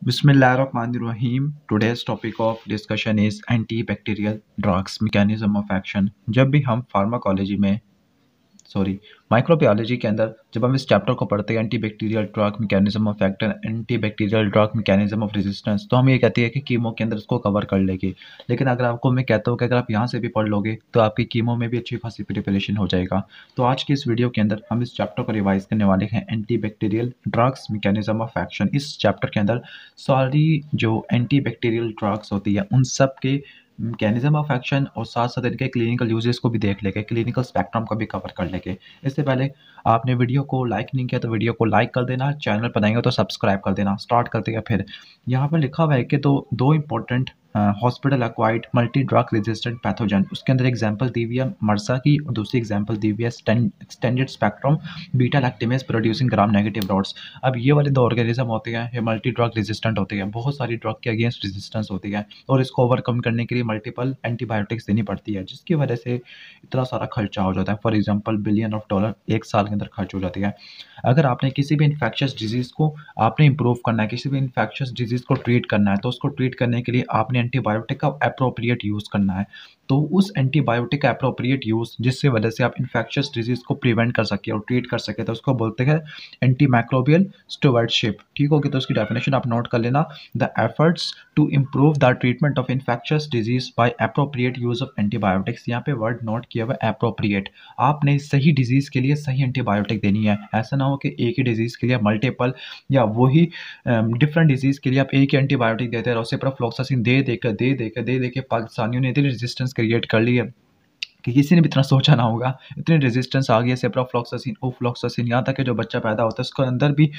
Bismillahirrahmanirrahim. Today's topic of discussion is antibacterial drugs mechanism of action. जब भी हम pharmacology में माइक्रोबायोलॉजी के अंदर जब हम इस चैप्टर को पढ़ते हैं antibacterial drug mechanism of action, antibacterial drug mechanism of resistance, तो हम ये कहते हैं कि कीमो के अंदर इसको कवर कर लेंगे। लेकिन अगर आपको मैं कहता हूँ कि अगर आप यहाँ से भी पढ़ लोगे तो आपकी कीमो में भी अच्छी खासी प्रिपरेशन हो जाएगा। तो आज की इस वीडियो के अंदर हम इस चैप्टर को रिवाइज करने वाले हैं, antibacterial drugs mechanism of action. इस चैप्टर के अंदर सारी जो एंटीबैक्टीरियल ड्रग्स होती है उन सब के मैकेनिज्म ऑफ एक्शन और साथ साथ इनके क्लिनिकल यूजेस को भी देख लेंगे, क्लिनिकल स्पेक्ट्रम को भी कवर कर लेंगे। इससे पहले आपने वीडियो को लाइक नहीं किया तो वीडियो को लाइक कर देना, चैनल पर आएंगे तो सब्सक्राइब कर देना। स्टार्ट करते हैं। फिर यहाँ पर लिखा हुआ है कि दो important hospital acquired multi drug resistant pathogen, उसके अंदर एग्जांपल दी हुई है मर्सा की और दूसरी एग्जांपल दी हुई है extended spectrum beta lactamase producing gram negative rods. अब ये वाले दो ऑर्गेनिज्म होते हैं, ये मल्टी ड्रग रेजिस्टेंट होते हैं, बहुत सारी ड्रग के अगेंस्ट रेजिस्टेंस होती है और इसको ओवरकम करने के लिए मल्टीपल एंटीबायोटिक्स देनी पड़ती है, जिसकी वजह से इतना सारा खर्चा हो जाता है। फॉर एग्जाम्पल $1 बिलियन एक साल के अंदर खर्च हो जाती है। अगर आपने किसी भी इन्फेक्शियस डिजीज़ को आपने इंप्रूव करना है, किसी भी इन्फेक्शियस डिजीज़ को ट्रीट करना है, तो उसको ट्रीट करने के लिए आपने एंटीबायोटिक का अप्रोप्रिएट यूज़ करना है। तो उस एंटीबायोटिक का अप्रोप्रिएट यूज़ जिससे वजह से आप इन्फेक्शियस डिजीज़ को प्रिवेंट कर सके और ट्रीट कर सके, तो उसको बोलते हैं एंटीमाइक्रोबियल स्टुवर्डशिप। ठीक होगी, तो उसकी डेफिनेशन आप नोट कर लेना। The efforts to improve the treatment of infectious disease by appropriate use of antibiotics. यहाँ पे वर्ड नोट किया हुआ है अप्रोप्रिएट। आपने सही डिजीज़ के लिए सही एंटीबायोटिक देनी है। ऐसा ना हो कि एक ही डिजीज़ के लिए मल्टीपल या वही डिफरेंट डिजीज़ के लिए आप एक ही एंटीबायोटिक देते रहो। सिप्रोफ्लॉक्सासिन दे देकर पाकिस्तानियों ने इतनी रेजिस्टेंस क्रिएट कर ली है कि किसी ने भी इतना सोचा ना होगा। इतनी रेजिस्टेंस आ गई है सेप्रोफ्लॉक्सासिन, ओफ्लॉक्सासिन, यहाँ तक कि जो बच्चा पैदा होता है उसके अंदर भी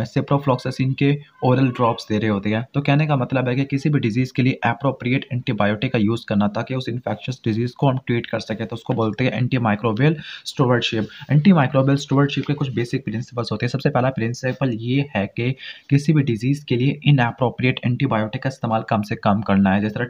सेप्रोफ्लॉक्सासिन के ओरल ड्रॉप्स दे रहे होते हैं। तो कहने का मतलब है कि किसी भी डिजीज़ के लिए अप्रोप्रिएट एंटीबायोटिक का यूज़ करना ताकि उस इन्फेक्शियस डिजीज़ को हम ट्रीट कर सकें, तो उसको बोलते हैं एंटीमाइक्रोबियल स्टुवर्डशिप। एंटीमाइक्रोबियल स्टुवर्डशिप के कुछ बेसिक प्रिंसिपल्स होते हैं। सबसे पहला प्रिंसिपल ये है कि किसी भी डिजीज़ के लिए इनअप्रोप्रिएट एंटीबायोटिक का इस्तेमाल कम से कम करना है। जिस तरह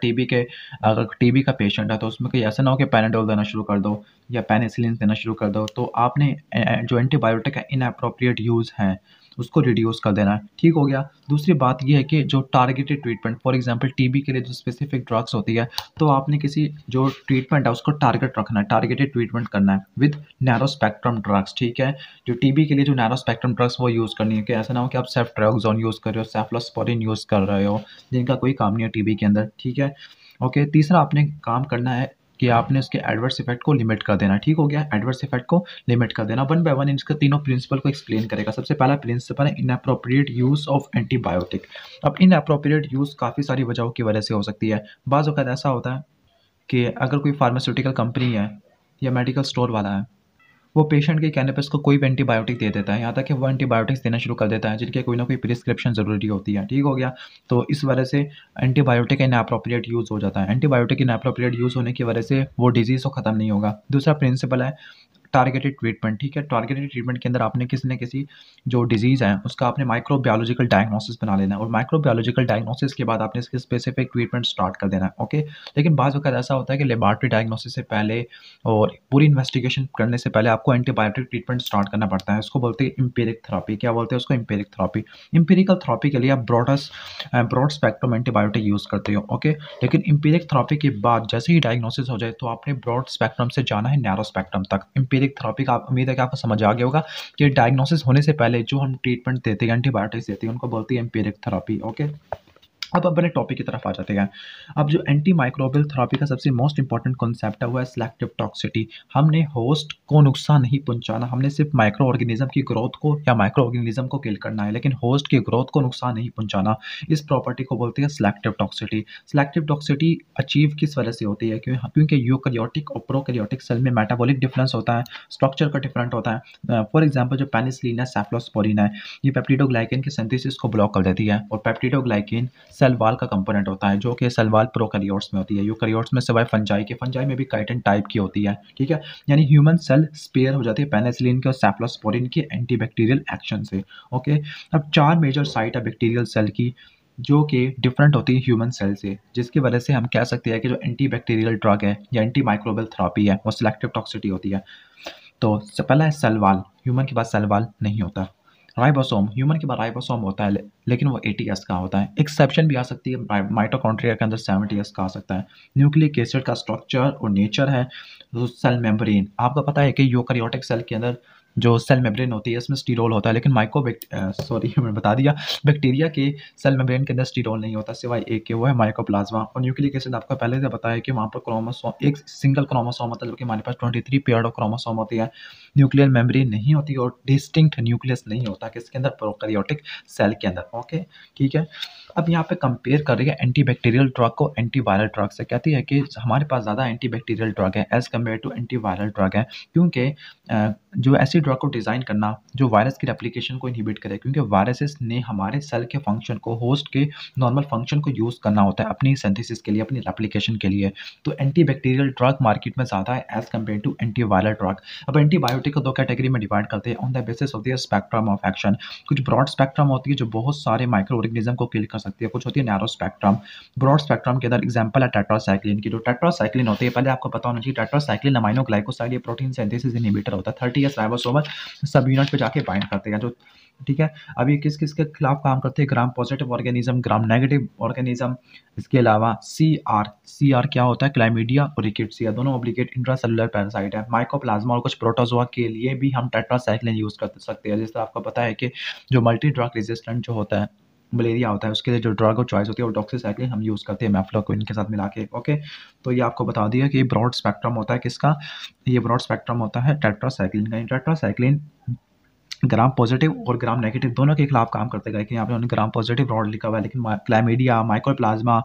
अगर टीबी का पेशेंट है तो उसमें कोई ऐसा ना हो कि पैनाडोल देना शुरू कर दो या पेनिसिलिन देना शुरू कर दो, तो आपने जो एंटीबायोटिक है इनअप्रोप्रिएट यूज़ है उसको रिड्यूस कर देना है। ठीक हो गया। दूसरी बात यह है कि जो targeted treatment, for example TB के लिए जो स्पेसिफिक ड्रग्स होती है, तो आपने किसी जो ट्रीटमेंट है उसको टारगेट रखना है, टारगेटेड ट्रीटमेंट करना है विद नैरो स्पेक्ट्रम ड्रग्स। ठीक है, जो टीबी के लिए जो नैरो स्पेक्ट्रम ड्रग्स वो यूज़ करनी है कि ऐसा ना हो कि आप सेफ्ट्रियाक्सोन यूज़ कर रहे हो, सेफ्लोस्पोरिन यूज़ कर रहे हो, जिनका कोई काम नहीं है टीबी के अंदर। ठीक है, ओके। तीसरा आपने काम करना है कि आपने उसके एडवर्स इफेक्ट को लिमिट कर देना। ठीक हो गया, एडवर्स इफेक्ट को लिमिट कर देना। वन बाय वन इसके तीनों प्रिंसिपल को एक्सप्लेन करेगा। सबसे पहला प्रिंसिपल है इनअप्रोप्रिएट यूज़ ऑफ एंटीबायोटिक। अब इनअप्रोप्रिएट यूज़ काफ़ी सारी वजहों की वजह से हो सकती है। बाज़ औक़ात ऐसा होता है कि अगर कोई फार्मास्यूटिकल कंपनी है या मेडिकल स्टोर वाला है, वो पेशेंट के कहने पे उसको कोई भी एंटीबायोटिक दे देता है, यहाँ तक कि वो एंटीबायोटिक्स देना शुरू कर देता है जिनके कोई ना कोई प्रिस्क्रिप्शन ज़रूरी होती है। ठीक हो गया, तो इस वजह से एंटीबायोटिक इनअप्रोप्रिएट यूज़ हो जाता है। एंटीबायोटिक इनअप्रोप्रिएट यूज़ होने की वजह से वो डिजीज़ तो ख़त्म नहीं होगा। दूसरा प्रिंसिपल है टारगेटेड ट्रीटमेंट। ठीक है, टारगेटेड ट्रीटमेंट के अंदर आपने किसी न किसी जो डिजीज़ है उसका आपने माइक्रोबायोलॉजिकल डायग्नोसिस बना लेना है और माइक्रोबायोलॉजिकल डायग्नोसिस के बाद आपने इसके स्पेसिफिक ट्रीटमेंट स्टार्ट कर देना है। ओके, लेकिन बाज़ वक़्त ऐसा होता है कि लेबॉरेटरी डायग्नोसिस से पहले और पूरी इन्वेस्टिगेशन करने से पहले आपको एंटीबायोटिक ट्रीटमेंट स्टार्ट करना पड़ता है। उसको बोलते हैं एम्पिरिक थेरेपी। क्या बोलते हैं उसको? एम्पिरिक थेरेपी। एम्पिरिकल थेरेपी के लिए आप ब्रॉड स्पेक्ट्रम एंटीबायोटिक यूज़ करते हो। ओके, लेकिन एम्पिरिक थेरेपी के बाद जैसे ही डायग्नोसिस हो जाए तो आपने ब्रॉड स्पेक्ट्रम से जाना है नैरो स्पेक्ट्रम तक। एम्पिरिक थेरेपी का उम्मीद है कि आपको समझ आ गया होगा कि डायग्नोसिस होने से पहले जो हम ट्रीटमेंट देते हैं, एंटीबायोटिक्स देते हैं, उनको बोलते हैं एम्पिरिक थेरेपी। ओके, अब अपने टॉपिक की तरफ आ जाते हैं। अब जो एंटी माइक्रोबियल थेरेपी का सबसे मोस्ट इंपॉर्टेंट कॉन्सेप्ट है वो है सिलेक्टिव टॉक्सिटी। हमने होस्ट को नुकसान नहीं पहुंचाना, हमने सिर्फ माइक्रो ऑर्गेनिज्म की ग्रोथ को या माइक्रो ऑर्गेनिज्म को किल करना है, लेकिन होस्ट की ग्रोथ को नुकसान नहीं पहुंचाना। इस प्रॉपर्टी को बोलते हैं selective toxicity. Selective toxicity achieve किस वजह से होती है? क्योंकि यूकैरियोटिक और प्रोकैरियोटिक सेल में मेटाबॉलिक डिफरेंस होता है, स्ट्रक्चर का डिफरेंट होता है। फॉर एग्जाम्पल जो पेनिसिलिन है, सेफ्लोस्पोरिन है, ये पेप्टिडोग्लाइकेन के सिंथेसिस को ब्लॉक कर देती है और पेप्टिडोग्लाइकेन सेल वाल का कंपोनेंट होता है जो कि सेल वाल प्रोकैरियोट्स में होती है। यूकैरियोट्स में सिवाय फंजाई में भी काइटिन टाइप की होती है। ठीक है, यानी ह्यूमन सेल स्पेयर हो जाती है पेनिसिलिन के और सेफ्लोस्पोरिन के एंटीबैक्टीरियल एक्शन से। ओके, अब 4 मेजर साइट है बैक्टीरियल सेल की जो कि डिफरेंट होती है ह्यूमन सेल से, जिसकी वजह से हम कह सकते हैं कि जो एंटीबैक्टीरियल ड्रग है या एंटी माइक्रोबियल थेरेपी है वो सिलेक्टिव टॉक्सिटी होती है। तो पहला है सेल वाल। ह्यूमन के पास सेल वाल नहीं होता। राइबोसोम, ह्यूमन के बाद राइबोसोम होता है लेकिन वो 80 एस का होता है। एक्सेप्शन भी आ सकती है, माइटोकॉन्ड्रिया के अंदर 70 एस का आ सकता है। न्यूक्लिक एसिड का स्ट्रक्चर और नेचर है तो सेल मेम्ब्रेन। आपको पता है कि यूकेरियोटिक सेल के अंदर जो सेल मेम्ब्रेन होती है इसमें स्टीरोल होता है, लेकिन सॉरी मैंने बता दिया, बैक्टीरिया के सेल मेम्ब्रेन के अंदर स्टीरोल नहीं होता सिवाय एक के, वो है माइकोप्लाज्मा। और न्यूक्लिक एसिड आपको पहले से बताया कि वहाँ पर क्रोमोसोम एक सिंगल क्रोमोसोम होता है, जबकि हमारे पास 23 पेयर ऑफ क्रोमोसोम होती है। न्यूक्लियर मेम्ब्रेन नहीं होती और डिस्टिंक्ट न्यूक्लियस नहीं होता किसके अंदर, प्रोकैरियोटिक सेल के अंदर। ओके ठीक है। अब यहाँ पे कंपेयर कर रही है एंटीबैक्टीरियल ड्रग को एंटीवायरल ड्रग से। कहती है कि हमारे पास ज़्यादा एंटीबैक्टीरियल ड्रग है as compare to antiviral drug है, क्योंकि जो ऐसी ड्रग को डिज़ाइन करना जो वायरस की रेप्लिकेशन को इनहिबिट करे, क्योंकि वायरसेस ने हमारे सेल के फंक्शन को, होस्ट के नॉर्मल फंक्शन को यूज़ करना होता है अपनी सिंथेसिस के लिए, अपनी रेप्लिकेशन के लिए। तो एंटीबैक्टीरियल ड्रग मार्केट में ज़्यादा है as compare to antiviral drug. अब एंटीबायोटिक को दो कैटेगरी में डिवाइड करते हैं on the basis of the spectrum of action. कुछ ब्रॉड स्पेक्ट्रम होती है जो बहुत सारे माइक्रो ऑर्गेनिज्म को किल कर सकती है, कुछ होती है नैरो स्पेक्ट्रम। ब्रॉड स्पेक्ट्रम के अंदर एग्जांपल है टेट्रासाइक्लिन की। जो टेट्रासाइक्लिन होती है, पहले आपको पता होना चाहिए टेट्रासाइक्लिन अमाइनो ग्लाइकोसाइड या प्रोटीन सिंथेसिस इनहिबिटर होता है। 30 राइबोसोमल सब यूनिट पे जाके बाइंड करते हैं जो, ठीक है। अब ये किस किस के खिलाफ काम करते हैं, gram positive organism, gram negative organism. इसके अलावा सी आर क्या होता है, क्लाइमीडिया और रिकेट्सिया, दोनों ऑब्लिगेट इंट्रासेलुलर पैरासाइट है। माइकोप्लाज्मा और कुछ प्रोटोजोआ के लिए भी हम टेट्रासाइक्लिन यूज कर सकते हैं। जैसे आपको पता है कि जो मल्टी ड्रग रेजिस्टेंट जो होता है, मलेरिया होता है, उसके लिए जो ड्रग चॉइस होती है वो डॉक्सीसाइक्लिन हम यूज़ करते हैं मैफ्लोक्विन के साथ मिला के। ओके, तो ये आपको बता दिया कि ब्रॉड स्पेक्ट्रम होता है किसका, ये ब्रॉड स्पेक्ट्रम होता है टेट्रासाइक्लिन का। टेट्रासाइक्लिन ग्राम पॉजिटिव और ग्राम नेगेटिव दोनों के खिलाफ काम करते गए कि यहाँ पे उन्होंने ग्राम पॉजिटिव रॉड लिखा हुआ है, लेकिन क्लाइमीडिया, माइकोप्लाज्मा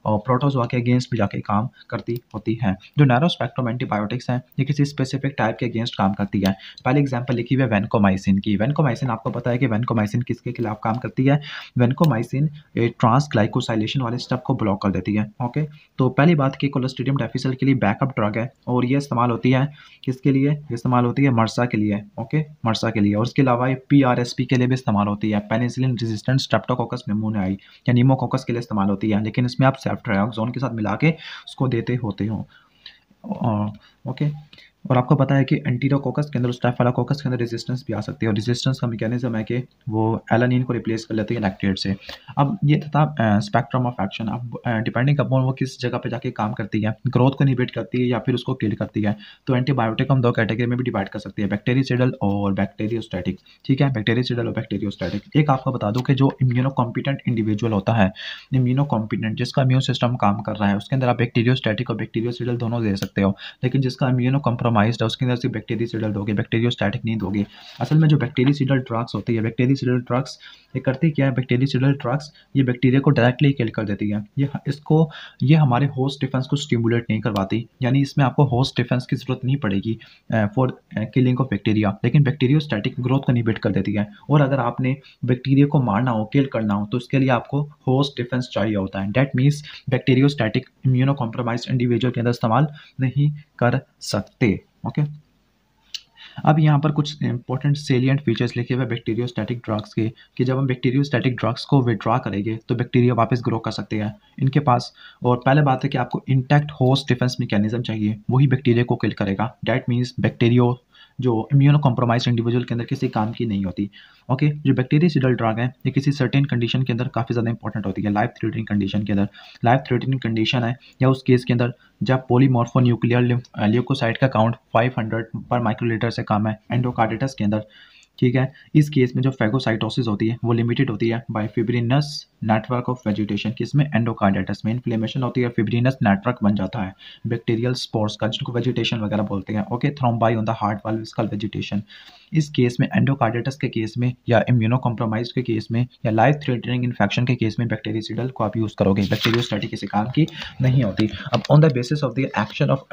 और प्रोटोजोआ के अगेंस्ट भी जाके काम करती होती है। जो नैरो स्पेक्ट्रम एंटीबायोटिक्स हैं ये किसी स्पेसिफिक टाइप के अगेंस्ट काम करती है। पहले एग्जांपल लिखी हुई है वेनकोमाइसिन की। वेनकोमाइसिन आपको पता है कि वेनकोमाइसिन किसके खिलाफ काम करती है, वेनकोमाइसिन ट्रांसग्लाइकोसाइलेशन वाले स्टेप को ब्लॉक कर देती है। ओके, तो पहली बात कि कोलोस्ट्रीडियम डिफिसिल के लिए बैकअप ड्रग है और ये इस्तेमाल होती है किसके लिए, इस्तेमाल होती है मर्सा के लिए। ओके, मर्सा के लिए। और उसके अलावा ये PRSP के लिए भी इस्तेमाल होती है, पेनिसिलिन रेजिस्टेंट स्ट्रेप्टोकोकस निमोनियाई या नीमोकोकस के लिए इस्तेमाल होती है, लेकिन इसमें आप सेफ्ट्रायोक्सोन के साथ मिला के उसको देते होते हो। ओके, और आपको पता है कि एंटीरोकोकस के अंदर, स्टेफिलोकोकस के अंदर रेजिस्टेंस भी आ सकती है, और रेजिस्टेंस का मैकेनिज्म है कि वो एलानिन को रिप्लेस कर लेती है लैक्टेट से। अब ये था स्पेक्ट्रम ऑफ एक्शन। अब डिपेंडिंग अपॉन वो किस जगह पे जाके काम करती है, ग्रोथ को इनहिबिट करती है या फिर उसको किल करती है। तो एंटीबायोटिक हम दो कैटेगरी में भी डिवाइड कर सकते हैं, बैक्टीरियोसाइडल और बैक्टीरियोस्टैटिक। ठीक है, बैक्टीरियोसाइडल और बैक्टीरियोस्टैटिक। एक आपको बता दूं कि जो इम्यूनो कॉम्पिटेंट इंडिविजुअल होता है, इम्यूनो कॉम्पिटेंट जिसका इम्यून सिस्टम काम कर रहा है, उसके अंदर आप बैक्टीरियोस्टैटिक और बैक्टीरियोसाइडल दोनों दे सकते हो, लेकिन जिसका इम्यूनो कॉम्प्रोमाइज्ड है उसके अंदर सिर्फ बैक्टीरियोसाइडल दोगे, बैक्टीरियोस्टैटिक नहीं दोगे। असल में जो बैक्टीरियोसाइडल ड्रग्स होती है, बैक्टीरियोसाइडल ड्रग्स ये करती क्या है, बैक्टीरियोसाइडल ड्रग्स ये बैक्टीरिया को डायरेक्टली किल कर देती है। ये हमारे होस्ट डिफेंस को स्टिमुलेट नहीं करवाती, यानी इसमें आपको होस्ट डिफेंस की जरूरत नहीं पड़ेगी फॉर किलिंग ऑफ बैक्टीरिया, लेकिन बैक्टीरियोस्टैटिक ग्रोथ को इनहिबिट कर देती है। और अगर आपने बैक्टीरिया को मारना हो, किल करना हो, तो उसके लिए आपको होस्ट डिफेंस चाहिए होता है। That means bacteriostatic immuno compromised individual के अंदर इस्तेमाल नहीं कर सकते। ओके, अब यहाँ पर कुछ इंपॉर्टेंट सेलिएंट फीचर्स लिखे हुए बैक्टीरियोस्टैटिक ड्रग्स के, कि जब हम बैक्टीरियोस्टैटिक ड्रग्स को विड्रॉ करेंगे तो बैक्टीरिया वापस ग्रो कर सकते हैं इनके पास। और पहले बात है कि आपको इंटैक्ट होस्ट डिफेंस मैकेनिज्म चाहिए, वही बैक्टीरिया को किल करेगा। दैट मीन्स बैक्टीरियो जो इम्यूनो कॉम्प्रोमाइज्ड इंडिविजुअल के अंदर किसी काम की नहीं होती। ओके, जो बैक्टीरियोसाइडल ड्रग है ये किसी सर्टेन कंडीशन के अंदर काफ़ी ज़्यादा इंपॉर्टेंट होती है, लाइफ थ्रेटनिंग कंडीशन के अंदर। लाइफ थ्रेटनिंग कंडीशन है या उस केस के अंदर जब पॉलीमॉर्फोन्यूक्लियर ल्यूकोसाइट का काउंट 500 पर माइक्रोलीटर से कम है एंडोकार्डिटस के अंदर। ठीक है, इस केस में जो फैगोसाइटोसिस होती है वो लिमिटेड होती है बाय फिब्रिनस नेटवर्क ऑफ वेजिटेशन, किसमें, एंडोकार्डिटस में इन्फ्लेमेशन होती है, फिब्रिनस नेटवर्क बन जाता है बैक्टीरियल स्पोर्स का, जिनको वेजिटेशन वगैरह बोलते हैं। Okay, thrombi on the heart valve is called vegetation. इस केस में एंडोकार्डिटस के केस में या इम्यूनो कॉम्प्रोमाइज के केस में या लाइफ थ्रेटनिंग इन्फेक्शन के केस में बैक्टीरियोसाइडल को आप यूज़ करोगे, बैक्टीरियोस्टैटिक किसी काम की नहीं होती। अब on the basis of the action of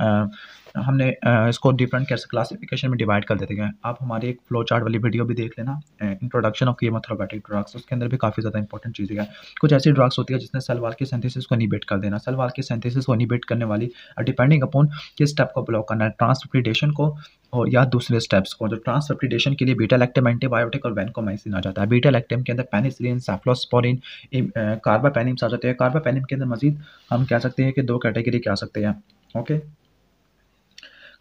हमने इसको डिफरेंट क्लासिफिकेशन में डिवाइड कर देते हैं। आप हमारी एक फ्लो चार्ट वाली वीडियो भी देख लेना, इंट्रोडक्शन ऑफ कीमोथेरेपेटिक ड्रग्स, उसके अंदर भी काफ़ी ज़्यादा इंपॉर्टेंट चीज़ें हैं। कुछ ऐसी ड्रग्स होती है जिसने सेल वॉल की सिंथेसिस को इनहिबिट कर देना, सेल वॉल की सिंथेसिस को इनहिबिट करने वाली डिपेंडिंग अपॉन किस स्टेप को ब्लॉक करना है, ट्रांसरेप्लिकेशन को और या दूसरे स्टेप्स को। जो ट्रांसरेप्लिकेशन के लिए बीटा लैक्टम एंटीबायोटिक और वैनकोमाइसिन आ जाता है। बीटा लैक्टम के अंदर पेनिसिलिन, सेफ्लोस्पोरिन, कार्बापेनिम्स आ जाते हैं। कार्बापेनिम के अंदर मजीद हम कह सकते हैं कि दो कैटेगरी के आ सकते हैं। ओके,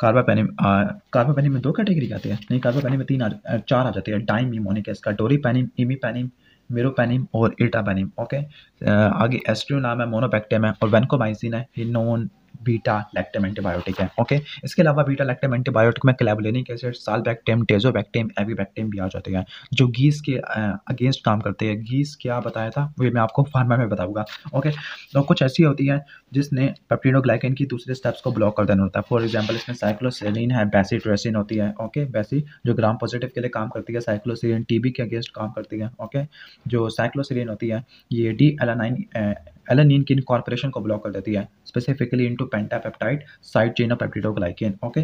कार्बापेनिम में 2 कैटेगरी आते हैं, नहीं कार्बापेनिम में 4 आ जाते हैं, डाइमिमोनिक एसिड, डोरीपेनिम, इमीपेनिम, मेरोपेनिम और इर्टापेनिम। ओके, आगे एस्ट्रियो नाम है, मोनोबैक्टेरियम है और वैनकोमाइसिन है, ये नॉन बीटा लैक्टम एंटीबायोटिक है। ओके, इसके अलावा बीटा लैक्टम एंटीबायोटिक में क्लैवुलिनिक एसिड, सालबैक्टेम, डेजोबैक्टेम, एविबैक्टेम भी आ जाते हैं जो गीस के अगेंस्ट काम करते हैं। गीस क्या बताया था वो मैं आपको फार्मा में बताऊंगा। ओके, तो कुछ ऐसी होती है जिसने पेप्टिडोग्लाइकन की दूसरे स्टेप्स को ब्लॉक कर देना होता है। फॉर एग्जांपल इसमें साइक्लोसेरिन है, बेसिट्रेसिन होती है। ओके, बेसी जो ग्राम पॉजिटिव के लिए काम करती है, साइक्लोसेरिन टीबी के अगेंस्ट काम करती है। ओके, जो साइक्लोसेरिन होती है ये डी एलानिन की इनकॉर्पोरेशन को ब्लॉक कर देती है, specifically into pentapeptide side chain of peptidoglycan. Okay,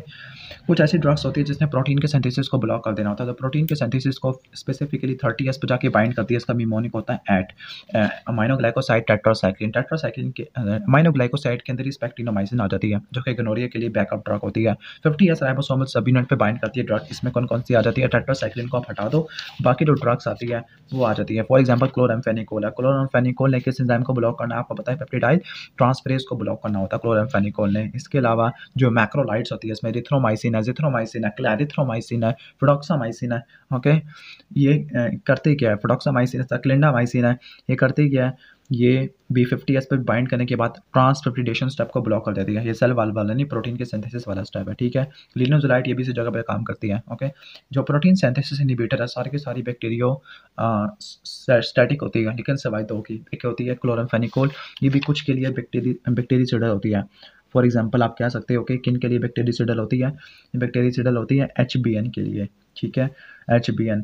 कुछ ऐसी ड्रग्स होती है जिसने प्रोटीन के सिंथेसिस को ब्लॉक कर देना होता है, तो प्रोटीन के सिंथेसिस को स्पेसिफिकली 30S पर जाके बाइंड करती है। इसका मिमोनिक होता है एट अमाइनोग्लाइकोसाइड टेट्रासाइक्लिन। टेट्रासाइक्लिन के अमाइनोग्लाइकोसाइड के अंदर ही स्पेक्टिनोमाइसिन आ जाती है जो कि गोनोरिया के लिए बैकअप ड्रग होती है। 50S राइबोसोमल सबयूनिट पे बाइंड करती है ड्रग। इसमें कौन कौन सी आ जाती है, टेट्रासाइक्लिन को आप हटा दो, बाकी जो ड्रग्स आती है वो आ जाती है। फॉर एग्जाम्पल क्लोरामफेनिकोल है, क्लोरामफेनिकोल ने किस एंजाइम को ब्लॉक करना है आपको पता है, पेप्टिडाइल ट्रांसफेरेज को ब्लॉक करना होता है क्लोरामफेनिकोल ने। इसके अलावा जो मैक्रोलाइट्स होती है इसमें एरिथ्रोमाइसिन है, जिथ्रोमाइसिन है, क्लैरिथ्रोमाइसिन है, फिडॉक्सामाइसिन है। ओके, ये करते क्या है, फिडॉक्सामाइसिन है, क्लिंडामाइसिन है, ये करते क्या है, ये B50S पर बाइंड करने के बाद ट्रांसपेप्टिडेशन स्टेप को ब्लॉक कर देती है। ये सेल वाला नहीं, प्रोटीन के सिंथेसिस वाला स्टेप है। ठीक है, लिनोजुलाइट ये भी इसी जगह पर काम करती है। ओके, जो प्रोटीन सिंथेसिस इनहिबिटर है सारी की सारी बैक्टीरियो स्टैटिक होती है, लेकिन सिवाय 2 की। एक होती है क्लोरामफेनिकोल, ये भी कुछ के लिए बैक्टीरियासिडल होती है। फॉर एग्जांपल आप कह सकते हो कि किन के लिए बैक्टीरियासिडल होती है, बैक्टीरियासिडल होती है HBN के लिए। ठीक है, HBN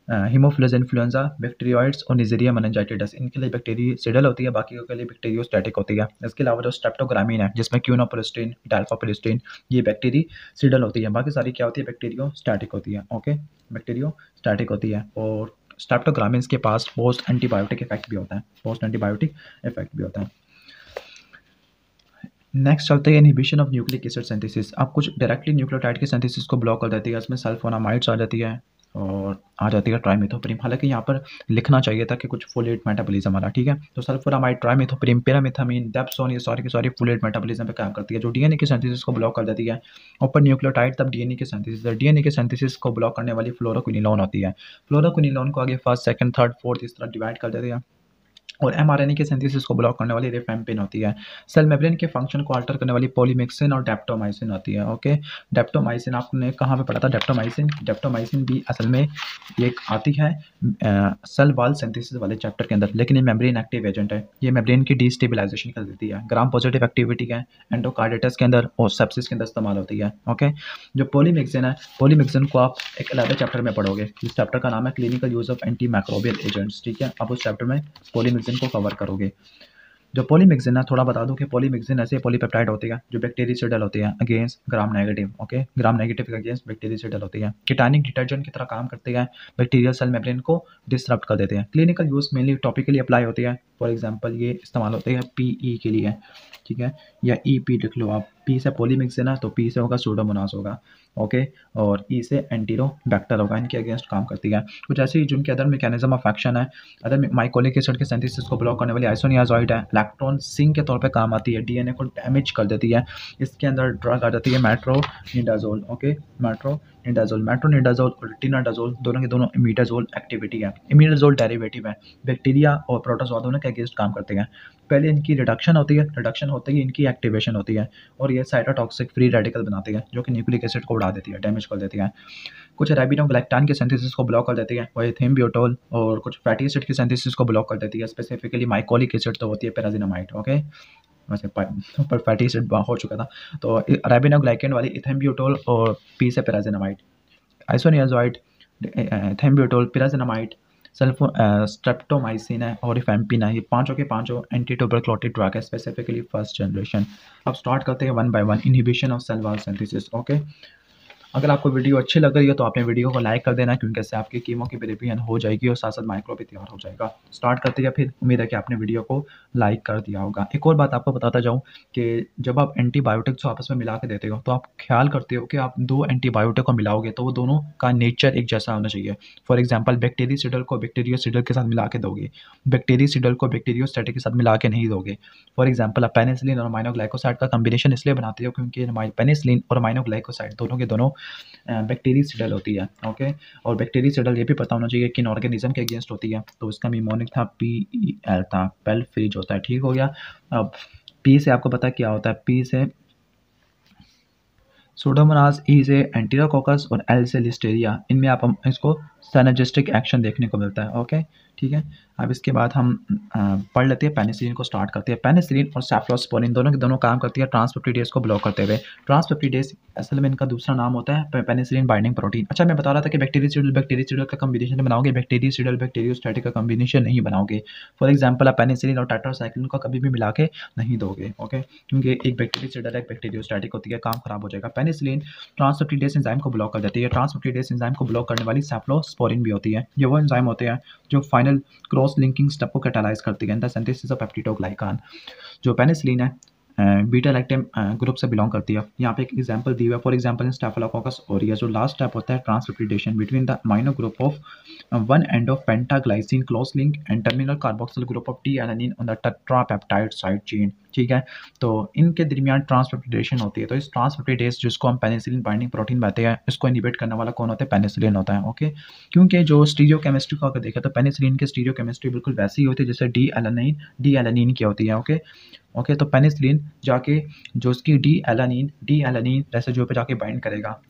हीमोफिलस इन्फ्लुएंजा, बैक्टीरियोइड्स और निजेरिया मेनिंजाइटिस, इनके लिए बैक्टीरियासिडल होती है, बाकी के लिए बैक्टीरियोस्टैटिक होती है। इसके अलावा जो स्ट्रेप्टोग्रामीन है जिसमें क्यूनोपोलिस्टीन, डाल्फापोलिस्टीन, ये बैक्टीरियासिडल होती है, बाकी सारी क्या होती है, बैक्टीरियोस्टैटिक होती है। ओके, बैक्टीरियोस्टैटिक होती है। और स्ट्रेप्टोग्रामीन्स के पास पोस्ट एंटीबायोटिक इफेक्ट भी होता है, पोस्ट एंटीबायोटिक इफेक्ट भी होता है। नेक्स्ट चलते हैं inhibition of nucleic acid synthesis. आप कुछ डायरेक्टली न्यूक्लियोटाइड के सिंथेसिस को ब्लॉक कर देती है, इसमें सल्फोनामाइड्स आ जाती है और आ जाती है ट्राइमेथोप्रिम। हालांकि यहाँ पर लिखना चाहिए था कि कुछ फुलेट मेटाबॉलिज्म वाला। ठीक है, तो सल्फोनामाइड, ट्राइमेथोप्रिम, पैरामिथामिन, डेप्सोन, ये सारी की सारी फुलेट मेटाबॉलिज्म पे काम करती है, जो डीएनए के सिंथेसिस को ब्लॉक कर देती है। ऊपर न्यूक्लियोटाइड तब डीएनए के सिंथेसिस है, डीएनए के सिंथेसिस को ब्लॉक करने वाली फ्लोरोक्विनिलोन होती है। फ्लोरोक्विनिलोन को आगे फर्स्ट, सेकंड, थर्ड, फोर्थ इस तरह डिवाइड कर देती है। और एमआरएनए के सिंथेसिस को ब्लॉक करने वाली रिफेम्पिन होती है। सेल मेम्ब्रेन के फंक्शन को अल्टर करने वाली पॉलीमिक्सिन और डेप्टोमाइसिन होती है। ओके, डेप्टोमाइसिन आपने कहाँ पे पढ़ा था, डेप्टोमाइसिन भी असल में एक आती है सेल वॉल सिंथेसिस वाले चैप्टर के अंदर, लेकिन ये मेम्ब्रेन एक्टिव एजेंट है, ये मेम्ब्रेन की डिस्टेबलाइजेशन कर देती है। ग्राम पॉजिटिव एक्टिविटी है एंडोकार्डिटिस के अंदर और सेप्सिस के अंदर इस्तेमाल होती है। ओके, जो पॉलीमिक्सिन है, पॉलीमिक्सिन को आप एक अलग चैप्टर में पढ़ोगे, इस चैप्टर का नाम है clinical use of anti microbial agents. ठीक है, आप उस चैप्टर में पॉलीमिक्सिन को कवर करोगे। जो पॉलीमिक्सिन है, थोड़ा बता दूं कि पॉलीमिक्सिन ऐसे पॉलीपेप्टाइड होती है जो बैक्टीरियासिडल होती है against gram negative. Okay, gram negative के अगेंस्ट बैक्टीरियासिडल होती है, कीटानिक डिटर्जेंट की तरह काम करते हैं, बैक्टीरियल सेल मेम्ब्रेन को डिसरप्ट कर देते हैं। Clinical use mainly topically apply होती है। फॉर एग्जांपल ये इस्तेमाल होते हैं PE के लिए। ठीक है, या EP लिख लो आप, P से पॉलीमिक्सिन है तो P से होगा सूडोमोनास होगा। ओके, और E से एंटीरोबैक्टर होगा, इनके अगेंस्ट काम करती है। कुछ ऐसी जिनके अदर मैकेनिज्म ऑफ एक्शन है, अदर माइकोलिक एसिड के सिंथेसिस को ब्लॉक करने वाली आइसोनियाजॉइड है, इलेक्ट्रॉन सिंक के तौर पे काम आती है, डीएनए को डैमेज कर देती है। इसके अंदर ड्रग आ जाती है मेट्रोनिडाजोल। ओके, मेट्रोनिडाजोल और रिटिनाडाजोल दोनों के दोनों इमिडाजोल एक्टिविटी है, इमिडाजोल डेरिवेटिव है, बैक्टीरिया और प्रोटोजोआ दोनों के अगेंस्ट काम करते हैं। पहले इनकी रिडक्शन होती है, रिडक्शन होते ही इनकी एक्टिवेशन होती है और ये साइटोटॉक्सिक फ्री रेडिकल बनाती है जो कि न्यूक्लिक एसिड को उड़ा देती है, डैमेज कर देती है। कुछ रैबिनोग्लाइकान के सिंथेसिस को ब्लॉक कर देती है, वही थिम्ब्यूटोल, और कुछ फैटी एसिड के सिंथेसिस को ब्लॉक कर देती है, स्पेसिफिकली माइकोलिक एसिड तो होती है पैराजिनामाइड। ओके, वैसे पर फैटी एसिड हो चुका था, तो रैबिनोग्लाइकेन वाली इथेम्ब्यूटोल और P से पैराजिनामाइड, आइसोनियाजॉइड, इथेम्ब्यूटोल, पैराजिनामाइड, स्ट्रेप्टोमाइसिन है और रिफेम्पिन है। ये पांचों के पांचों एंटी ट्यूबरक्लोटिक ड्रग है, स्पेसिफिकली फर्स्ट जनरेशन। अब स्टार्ट करते हैं one by one, inhibition of cell wall synthesis. Okay, अगर आपको वीडियो अच्छी लग रही है तो आपने वीडियो को लाइक कर देना, क्योंकि इससे आपकी कीमो की प्रिपरेशन हो जाएगी और साथ-साथ माइक्रो भी तैयार हो जाएगा। स्टार्ट करते हैं फिर, उम्मीद है कि आपने वीडियो को लाइक कर दिया होगा। एक और बात आपको बताता जाऊँ कि जब आप एंटीबायोटिक्स आपस में मिला के देते हो, तो आप ख्याल करते हो कि आप 2 एंटीबायोटिक को मिलाओगे तो वो दोनों का नेचर एक जैसा होना चाहिए। फॉर एग्ज़ाम्पल बैक्टीरियोसिडल को बैक्टीरियोसिडल के साथ मिला के दोगे, बैक्टीरियोसिडल को बैक्टीरियोस्टैटिक के साथ मिला के नहीं दोगे। फॉर एग्ज़ाम्पल आप पेनिसिलिन और अमाइनोग्लाइकोसाइड का कॉम्बिनेशन इसलिए बनाते हो क्योंकि पेनिसिलिन और अमाइनोग्लाइकोसाइड दोनों के दोनों बैक्टीरियोसिडल होती है, ओके। और बैक्टीरियोसिडल ये भी पता होना चाहिए किन ऑर्गेनिज्म के अगेंस्ट होती है, तो इसका निमोनिक था PEL था, पेल्फ्रिज होता है, ठीक हो गया। अब पी से आपको पता क्या होता है, पी से सुडोमोनास, ई से एंटेरोकोकस और एल से लिस्टेरिया। इनमें आप हम इसको सिनर्जिस्टिक एक्शन देखने को मिलता है, ओके, ठीक है। अब इसके बाद हम पढ़ लेते हैं, पेनिसिलिन को स्टार्ट करते हैं। पेनिसिलिन और सेफ्लोस्पोरिन दोनों के दोनों काम करती है ट्रांसपेप्टिडेज को ब्लॉक करते हुए। ट्रांसपेप्टिडेज असल में इनका दूसरा नाम होता है पेनिसिलिन बाइंडिंग प्रोटीन। अच्छा, मैं बता रहा था कि बैक्टीरियोसिडल का कॉम्बिनेशन बनाओगे, बैक्टीरियोसिडल बैक्टीरियोस्टैटिक का कॉम्बिनेशन नहीं बनाओगे। फॉर एग्जाम्पल आप पेनिसिलिन और टेट्रासाइक्लिन को कभी भी मिला के नहीं दोगे, ओके, क्योंकि एक बैक्टीरियोसिडल एक बैक्टीरियोस्टैटिक होती है, काम खराब हो जाएगा। पेनिसिलिन ट्रांसपेप्टिडेज एंजाइम को ब्लॉक कर देती है। ट्रांसपेप्टिडेज एंजाइम को ब्लॉक करने वाली सेफ्लोस्पोरिन भी होती है। ये वो एंजाइम होते हैं जो फाइनल क्रॉस लिंकिंग स्टेप को कैटालाइज करती है in the synthesis of peptidoglycan. जो पेनिसिलिन है बीटा लैक्टम ग्रुप से बिलोंग करती है। यहाँ पे एक एग्जांपल दी हुआ है, for example in staphylococcus aureus जो लास्ट स्टेप होता है transpeptidation between the amino group of one end of pentaglycine close link and terminal carboxyl group of T alanine on the tetrapeptide side chain, ठीक है। तो इनके दरमियान transpeptidation होती है। तो इस ट्रांसपेप्टिडेज जिसको हम पेनिसिलिन बाइंडिंग प्रोटीन कहते हैं, इसको इनहिबिट करने वाला कौन होता है, पेनिसिलिन होता है, ओके। क्योंकि जो स्टीरियोकेमिस्ट्री को अगर देखा तो पेनिसिलिन की स्टीरियोकेमिस्ट्री बिल्कुल वैसी ही होती है जैसे डी एलानिन की होती है, ओके। ओके, तो पेनिसिलिन जाके जो उसकी डी एलानिन रेसिड्यू पे जाके बाइंड करेगा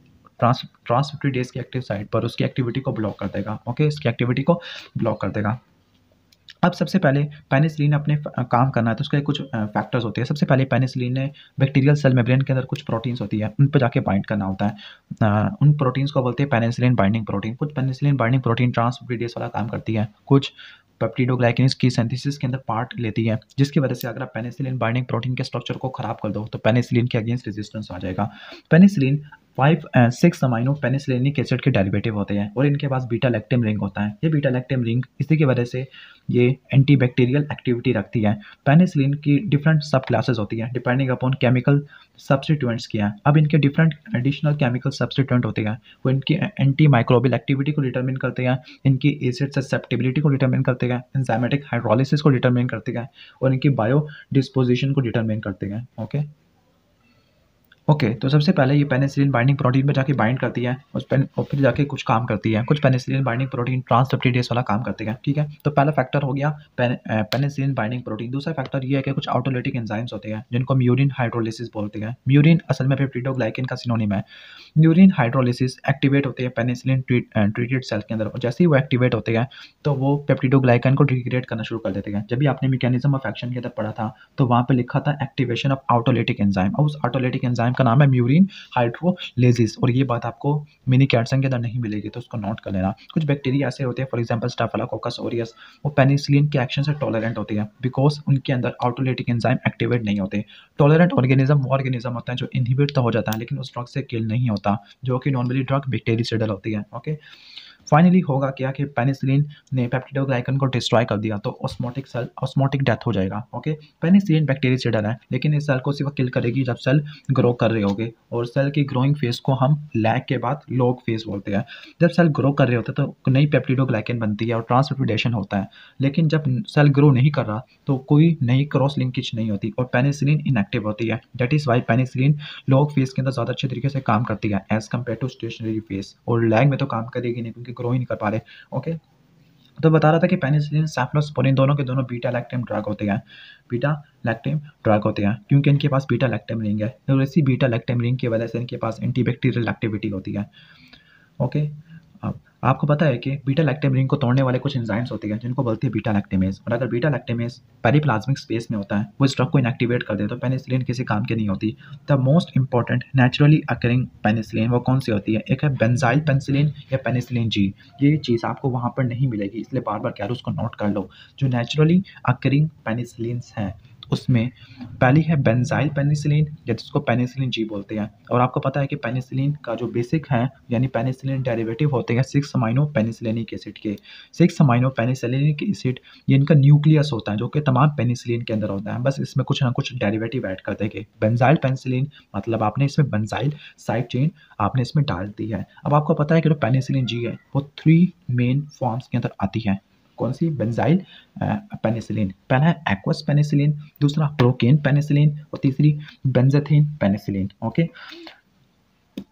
ट्रांसपेप्टिडेज की एक्टिव साइट पर, उसकी एक्टिविटी को ब्लॉक कर देगा, ओके, इसकी एक्टिविटी को ब्लॉक कर देगा। अब सबसे पहले पेनिसिलिन अपने काम करना है तो उसके कुछ फैक्टर्स होते हैं। सबसे पहले पेनिसिलिन ने बैक्टीरियल सेल मेम्ब्रेन के अंदर कुछ प्रोटीन्स होती है, उन पर जाके बाइंड करना होता है। उन प्रोटीन्स को बोलते हैं पेनिसिलिन बाइंडिंग प्रोटीन। कुछ पेनिसिलिन बाइंडिंग प्रोटीन ट्रांसपेप्टिडेज वाला काम करती है, कुछ पेप्टिडोग्लाइकेन्स की सिंथेसिस के अंदर पार्ट लेती है, जिसकी वजह से अगर आप पेनिसिलिन बाइंडिंग प्रोटीन के स्ट्रक्चर को खराब कर दो तो पेनिसिलिन के अगेंस्ट रेजिस्टेंस आ जाएगा। पेनिसिलिन 6 अमाइनो पेनिसिलिनिक एसिड के डेरिवेटिव होते हैं और इनके पास बीटा लैक्टम रिंग होता है। ये बीटा लैक्टम रिंग इसी की वजह से ये एंटीबैक्टीरियल एक्टिविटी रखती है। पेनिसिलिन की डिफरेंट सब क्लासेस होती हैं डिपेंडिंग अपॉन केमिकल सब्सटीट्यूएंट्स किया है। अब इनके डिफरेंट एडिशनल केमिकल सब्सटीट्यूएंट होते हैं, वो इनकी एंटी माइक्रोबियल एक्टिविटी को डिटरमिन करते हैं, इनकी एसिड ससेप्टिबिलिटी को डिटरमिन करते हैं, एंजाइमेटिक हाइड्रोलिसिस को डिटरमिन करते हैं और इनकी बायो डिस्पोजिशन को डिटरमिन करते हैं, ओके। ओके, तो सबसे पहले ये पेनिसिलिन बाइंडिंग प्रोटीन पे जाके बाइंड करती है और फिर जाके कुछ काम करती है। कुछ पेनिसिलिन बाइंडिंग प्रोटीन ट्रांसपेप्टिडेज वाला काम करती है, ठीक है। तो पहला फैक्टर हो गया पेनिसिलिन बाइंडिंग प्रोटीन। दूसरा फैक्टर ये है कि कुछ ऑटोलिटिक एंजाइम्स होते हैं जिनको म्यूरिन हाइड्रोलिसिस बोलते हैं। म्यूरिन असल में पेप्टिडोग्लाइकेन का सिनोनिम है। म्यूरिन हाइड्रोलिसिस एक्टिवेट होते हैं पेनिसिलिन ट्रीटेड सेल के अंदर, और जैसे ही वो एक्टिवेट होते हैं तो वो पेप्टिडोग्लाइकेन को डिग्रेड करना शुरू कर देते हैं। जब भी आपने मैकेनिज्म ऑफ एक्शन के अंदर पढ़ा था तो वहाँ पे लिखा था एक्टिवेशन ऑफ ऑटोलिटिक एंजाइम, और उस ऑटोलिटिक एंजाइम का नाम है म्यूरिन हाइड्रोलिसिस। और ये बात आपको मिनी कैट्सन के अंदर नहीं मिलेगी, तो उसको नोट कर लेना। कुछ बैक्टीरिया ऐसे होते हैं, फॉर एग्जांपल स्टेफिलोकोकस ऑरियस, वो पेनिसिलिन के एक्शन से टॉलरेंट होती है बिकॉज उनके अंदर ऑटोलिटिक एंजाइम एक्टिवेट नहीं होते। टॉलरेंट ऑर्गेनिज्म वो ऑर्गेनिज्म होता है जो इनहिबिट तो हो जाता है लेकिन उस ड्रग से किल नहीं होता, जो कि नॉर्मली ड्रग बैक्टीरियोसिडल होती है, ओके। फाइनली होगा क्या कि पेनिसिलिन ने पेप्टिडोग्लाइकन को डिस्ट्रॉय कर दिया तो ऑस्मोटिक डेथ हो जाएगा, ओके। पेनिसिलिन बैक्टीरियोसिडल है लेकिन इस सेल को सिर्फ किल करेगी जब सेल ग्रो कर रहे होगे, और सेल की ग्रोइंग फेज को हम लैग के बाद लॉग फेज बोलते हैं। जब सेल ग्रो कर रहे होते हैं तो नई पेप्टिडोग्लाइकन बनती है और ट्रांसपेप्टिडेशन होता है, लेकिन जब सेल ग्रो नहीं कर रहा तो कोई नई क्रॉस लिंकेज नहीं होती और पेनिसिलिन इनएक्टिव होती है। That is why penicillin log phase के अंदर ज़्यादा अच्छे तरीके से काम करती है as compare to stationary phase, और लैग में तो काम करेगी नहीं क्योंकि ग्रो ही नहीं कर पा रहे, ओके। तो बता रहा था कि पेनिसिलिन सेफ्लोस्पोरिन दोनों के दोनों बीटा लैक्टम ड्रग होते हैं, बीटा लैक्टम ड्रग होते हैं क्योंकि इनके पास बीटा लैक्टम रिंग है और इसी बीटा लैक्टम रिंग की वजह से इनके पास एंटीबैक्टीरियल एक्टिविटी होती है, ओके। अब आपको पता है कि बीटा लैक्टम रिंग को तोड़ने वाले कुछ एंजाइम्स होते हैं जिनको बोलते हैं बीटा लैक्टेमेज, और अगर बीटा लैक्टेमेज पेरिप्लाज्मिक स्पेस में होता है वो इस ड्रग को इनएक्टिवेट कर दे तो पेनिसिलिन किसी काम की नहीं होती। The most important naturally occurring penicillin वो कौन सी होती है, एक है बेंजाइल पेनिसिलिन या पेनिसिलिन जी। ये चीज़ आपको वहाँ पर नहीं मिलेगी, इसलिए बार बार कह रहा हूँ उसको नोट कर लो। जो नेचुरली अकरिंग पेनिसिलिन्स हैं उसमें पहली है बेंजाइल पेनिसिलिन या जिसको पेनिसिलिन जी बोलते हैं। और आपको पता है कि पेनिसिलिन का जो बेसिक है यानी पेनिसिलिन डेरिवेटिव होते हैं 6 अमाइनो पेनिसिलिनिक एसिड के। 6 अमाइनो पेनिसिलिनिक एसिड ये इनका न्यूक्लियस होता है जो कि तमाम पेनिसिलिन के अंदर होता है, बस इसमें कुछ ना कुछ डेरिवेटिव ऐड कर देंगे। बेंजाइल पेनिसिलिन मतलब आपने इसमें बेंजाइल साइड चेन आपने इसमें डाल दी है। अब आपको पता है कि जो पेनिसिलिन जी है वो 3 मेन फॉर्म्स के अंदर आती है। कौन सी? Benzyl penicillin. पहला है एक्वस पेनिसिलिन, दूसरा प्रोकेन पेनिसिलिन और तीसरी बेंजाथीन पेनिसिलिन। ओके,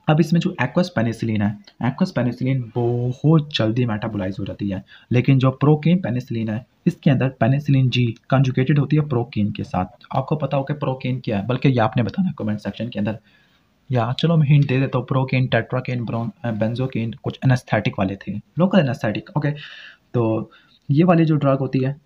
अब इसमें जो एक्वस पेनिसिलिन है, एक्वस पेनिसिलिन बहुत जल्दी मेटाबोलाइज हो जाती है, लेकिन जो प्रोकेन पेनिसिलिन है इसके अंदर पेनिसिलिन जी कंजुगेटेड होती है प्रोकेन के साथ। आपको पता हो कि प्रोकेन क्या है, बल्कि ये आपने बताना कमेंट सेक्शन के अंदर, या चलो मैं हिंट दे देता हूँ। प्रोकेन, टेट्राकेन, बेंजोकेन कुछ एनेस्थेटिक वाले थे, लोकल एनेस्थेटिक। ओके, तो ये वाली जो ड्रग होती है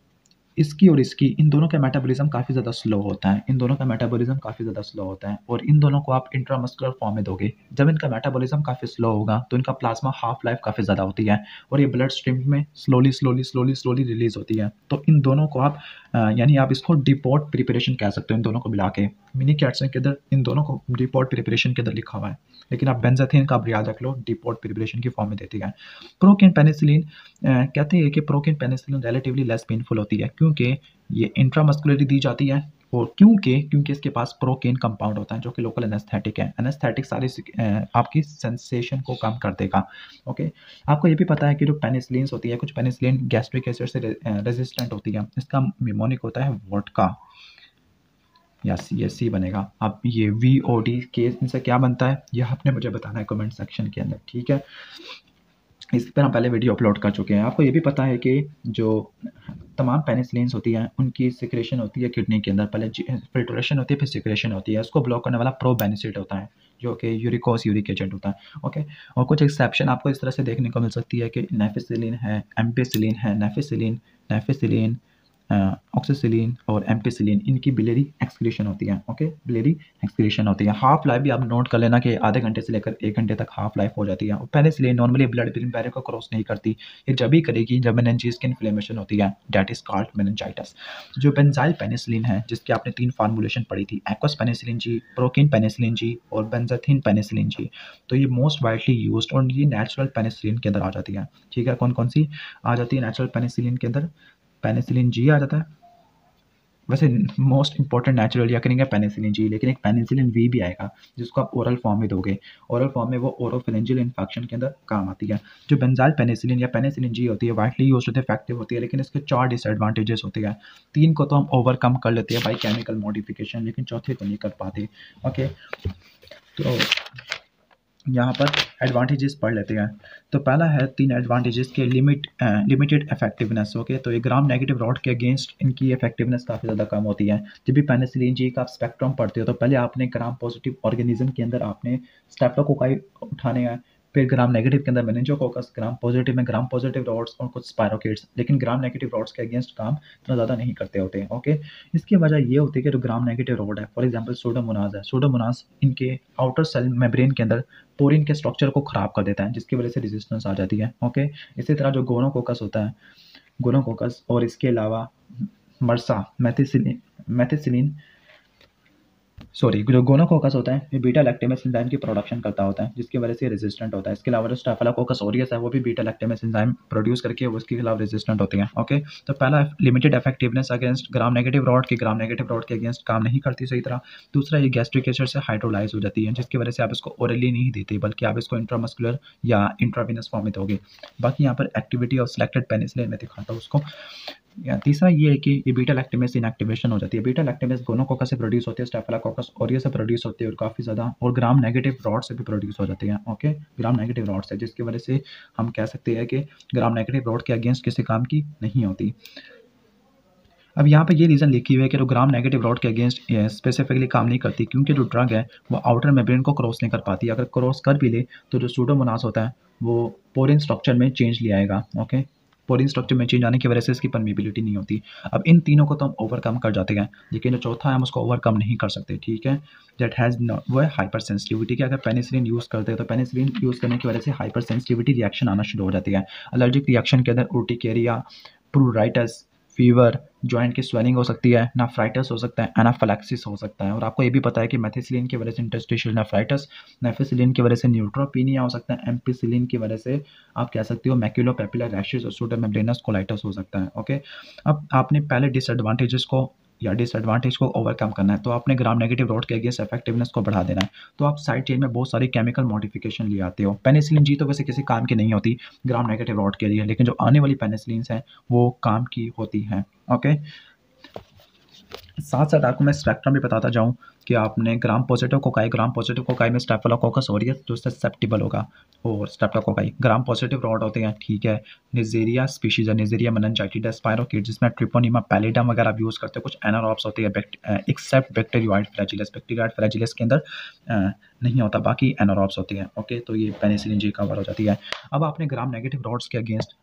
इसकी और इसकी, इन दोनों का मेटाबॉलिज्म काफ़ी ज़्यादा स्लो होता है। इन दोनों का मेटाबॉलिज्म काफ़ी ज़्यादा स्लो होता है और इन दोनों को आप इंट्रामस्कुलर फॉर्म में दोगे। जब इनका मेटाबॉलिज्म काफ़ी स्लो होगा तो इनका प्लाज्मा हाफ लाइफ काफ़ी ज़्यादा होती है और ये ब्लड स्ट्रीम में स्लोली रिलीज होती है। तो इन दोनों को आप यानी आप इसको डिपोर्ट प्रिपरेशन कह सकते हो। इन दोनों को मिला के मिनी कैट्सन के अंदर इन दोनों को डिपोर्ट प्रिपरेशन के अंदर लिखा हुआ है, लेकिन आप बेंजाथीन का आप याद रख लो, डिपोर्ट प्रिपरेशन की फॉर्म में देती है। प्रोकेन पेनिसिलिन कहते हैं कि procaine penicillin relatively less painful होती है क्योंकि ये इंट्रामस्कुलरली दी जाती है और क्योंकि इसके पास प्रोकेन कंपाउंड होता है जो कि लोकल एनेस्थेटिक है। एनेस्थेटिक सारी आपकी सेंसेशन को कम कर देगा। ओके, आपको ये भी पता है कि जो पेनिसिलिन्स होती है, कुछ पेनिसिलिन गैस्ट्रिक एसिड से रेजिस्टेंट होती है। इसका निमोनिक होता है वोडका, या ये सी बनेगा। अब ये VOD के इनसे क्या बनता है ये आपने मुझे बताना है कमेंट सेक्शन के अंदर, ठीक है। इस पर हम पहले वीडियो अपलोड कर चुके हैं। आपको ये भी पता है कि जो तमाम पेनिसिलिन्स होती हैं उनकी सिक्रेशन होती है किडनी के अंदर, पहले फिल्ट्रेशन होती है फिर सिक्रेशन होती है। उसको ब्लॉक करने वाला प्रोबेनिसिड होता है जो कि यूरिकोस यूरिक एजेंट होता है। ओके, और कुछ एक्सेप्शन आपको इस तरह से देखने को मिल सकती है कि नेफिसिलिन है, एम्पिसिलिन है, नेफिसिलिन ऑक्सीसिलिन और एम्पिसिलिन, इनकी बिलेरी एक्सक्रीशन होती है। ओके, बिलेरी एक्सक्रीशन होती है। हाफ लाइफ भी आप नोट कर लेना कि आधे घंटे से लेकर 1 घंटे तक हाफ लाइफ हो जाती है। और penicillin normally blood brain barrier को क्रॉस नहीं करती, ये जब भी करेगी जब मेनिंजेस की इन्फ्लेमेशन होती है, दैट इज कॉल्ड मेनिंजाइटिस। जो बेंजाइल पेनिसिलिन है जिसकी आपने 3 फार्मूलेशन पढ़ी थी, aqueous penicillin G, procaine penicillin G और बेंजाथीन पेनिसिलिन जी, तो ये मोस्ट वाइडली यूज्ड और ये नेचुरल पेनिसिलिन के अंदर आ जाती है। ठीक है, कौन कौन सी आ जाती है नेचुरल पेनिसिलिन के अंदर? पेनिसिलिन जी आ जाता है। वैसे मोस्ट इंपॉर्टेंट नेचुरल या करेंगे पेनिसिलिन जी, लेकिन एक पेनिसिलिन वी भी आएगा जिसको आप ओरल फॉर्म में दोगे। ओरल फॉर्म में वो ओरोफिलेंजियल इन्फेक्शन के अंदर काम आती है। जो बेंजाइल पेनिसिलिन या पेनिसिलिन जी होती है वाइडली यूज होती है, इफेक्टिव होती है, लेकिन इसके 4 डिसएडवांटेजेस होते हैं। 3 को तो हम ओवरकम कर लेते हैं बाई केमिकल मॉडिफिकेशन, लेकिन चौथे को नहीं कर पाते। ओके, तो यहाँ पर एडवांटेजेस पढ़ लेते हैं। तो पहला है 3 एडवांटेजेस के लिमिटेड इफेक्टिवनेस। ओके, तो ये ग्राम नेगेटिव रॉड के अगेंस्ट इनकी इफेक्टिवनेस काफ़ी ज़्यादा कम होती है। जब भी पेनिसिलिन जी का आप स्पेक्ट्रम पढ़ते हो तो पहले आपने ग्राम पॉजिटिव ऑर्गेनिज्म के अंदर आपने स्टेप्टोकोकाई उठाने हैं, फिर ग्राम नेगेटिव के अंदर मेनिंजोकोकस, ग्राम पॉजिटिव में ग्राम पॉजिटिव रॉड्स और कुछ स्पायरोकेट्स, लेकिन ग्राम नेगेटिव रॉड्स के अगेंस्ट काम इतना ज़्यादा नहीं करते होते हैं। ओके, इसकी वजह ये होती है कि जो ग्राम नेगेटिव रॉड है, फॉर एग्जांपल सूडोमोनास है, सूडोमोनास इनके आउटर सेल मेम्ब्रेन के अंदर पोरिन के स्ट्रक्चर को खराब कर देता है जिसकी वजह से रेजिस्टेंस आ जाती है। ओके, इसी तरह जो गोनोकोकस होता है, गोनोकोकस और इसके अलावा मर्सा, मेथिसिलिन जो गोनोकोकस होता है ये बीटा लैक्टेमेस एंजाइम की प्रोडक्शन करता होता है जिसकी वजह से रेजिस्टेंट होता है। इसके अलावा जो स्टेफिलोकोकस ऑरियस है वो भी बीटा लैक्टेमेस एंजाइम प्रोड्यूस करके उसके खिलाफ रेजिस्टेंट होती हैं। ओके, तो पहला limited effectiveness against gram negative rod के अगेंस्ट काम नहीं करती सही तरह। दूसरा ये गैस्ट्रिक एसिड से हाइड्रोलाइज हो जाती है जिसकी वजह से आप इसको ओरली नहीं देते बल्कि आप इसको इंट्रामस्कुलर या इंट्रावेनस फॉर्म में दोगे। बाकी यहाँ पर एक्टिविटी ऑफ सिलेक्टेड पेनिसिलिन में दिखाता हूँ उसको। या तीसरा ये है कि ये बीटा लैक्टेमेस इनएक्टिवेशन हो जाती है। बीटा लैक्टेमेस गोनोकोकस से प्रोड्यूस होती है, स्टेफिलोकोकस ऑरियस से प्रोड्यूस होती है और काफ़ी ज़्यादा, और ग्राम नेगेटिव रॉड से भी प्रोड्यूस हो जाती है। ओके, ग्राम नेगेटिव रॉड से, जिसकी वजह से हम कह सकते हैं कि ग्राम नेगेटिव रॉड के अगेंस्ट किसी काम की नहीं होती। अब यहाँ पे ये रीज़न लिखी हुई है कि जो ग्राम नेगेटिव रॉड के अगेंस्ट स्पेसिफिकली काम नहीं करती क्योंकि जो ड्रग है वो आउटर मेम्ब्रेन को क्रॉस नहीं कर पाती। अगर क्रॉस कर भी ले तो जो सूडोमोनास होता है वो पोरिन स्ट्रक्चर में चेंज ले आएगा। ओके, पोरिन स्ट्रक्चर में चेंज आने की वजह से इसकी परमिबिलिटी नहीं होती। अब इन तीनों को तो हम ओवरकम कर जाते हैं, लेकिन जो चौथा है हम उसको ओवरकम नहीं कर सकते। ठीक है, दैट हैज़ वो है हाइपर सेंसिटिविटी। कि अगर पेनिसिलिन यूज़ करते हैं तो पेनिसिलिन यूज़ करने की वजह से हाइपर सेंसिटिविटी रिएक्शन आना शुरू हो जाती है। एलर्जिक रिएक्शन के अंदर उर्टिकेरिया, प्रूराइटस, फीवर, जॉइंट की स्वेलिंग हो सकती है, नेफ्राइटिस हो सकता है, एनाफिलैक्सिस हो सकता है। और आपको ये भी पता है कि मेथिसिलिन की वजह से इंटरस्टिशियल नेफ्राइटिस, नेफिसिलिन की वजह से न्यूट्रोपीनिया हो सकता है, एम्पिसिलिन की वजह से आप कह सकते हो मैक्यूलोपैपुलर रैशेस और सूडोमेम्ब्रेनस कोलाइटिस हो सकता है। ओके, अब आपने पहले डिसएडवांटेजेस को या डिसएडवांटेज को ओवरकम करना है, तो आपने ग्राम नेगेटिव रोड के अगेंस्ट इफेक्टिवनेस को बढ़ा देना है। तो आप साइड चेन में बहुत सारी केमिकल मॉडिफिकेशन ले आते हो। पेनिसिलिन जी तो वैसे किसी काम की नहीं होती ग्राम नेगेटिव रोड के लिए, लेकिन जो आने वाली पेनिसिलिन्स हैं वो काम की होती हैं। ओके, साथ साथ आपको मैं स्पेक्ट्रम भी बताता जाऊँ कि आपने ग्राम पॉजिटिव कोकाई में स्टेफिलोकोकस ऑरियस जो ससेप्टिबल होगा, और स्टेप्टोकोकाई ग्राम पॉजिटिव रॉड होते हैं, ठीक है। निजेरिया स्पीशीज है, निजेरिया मेनिनजाइटिडस स्पाइरोकीट, जिसमें ट्रिपोनिमा पैलिडम वगैरह आप यूज़ करते हो। कुछ एनारॉब्स होती है एक्सेप्ट बैक्टीरियोइड फ्लैजिलस के अंदर नहीं होता, बाकी एनारॉब्स होती है। ओके, तो ये पेनिसिलिन जी कवर हो जाती है। अब आपने ग्राम नेगेटिव रॉड्स के अगेंस्ट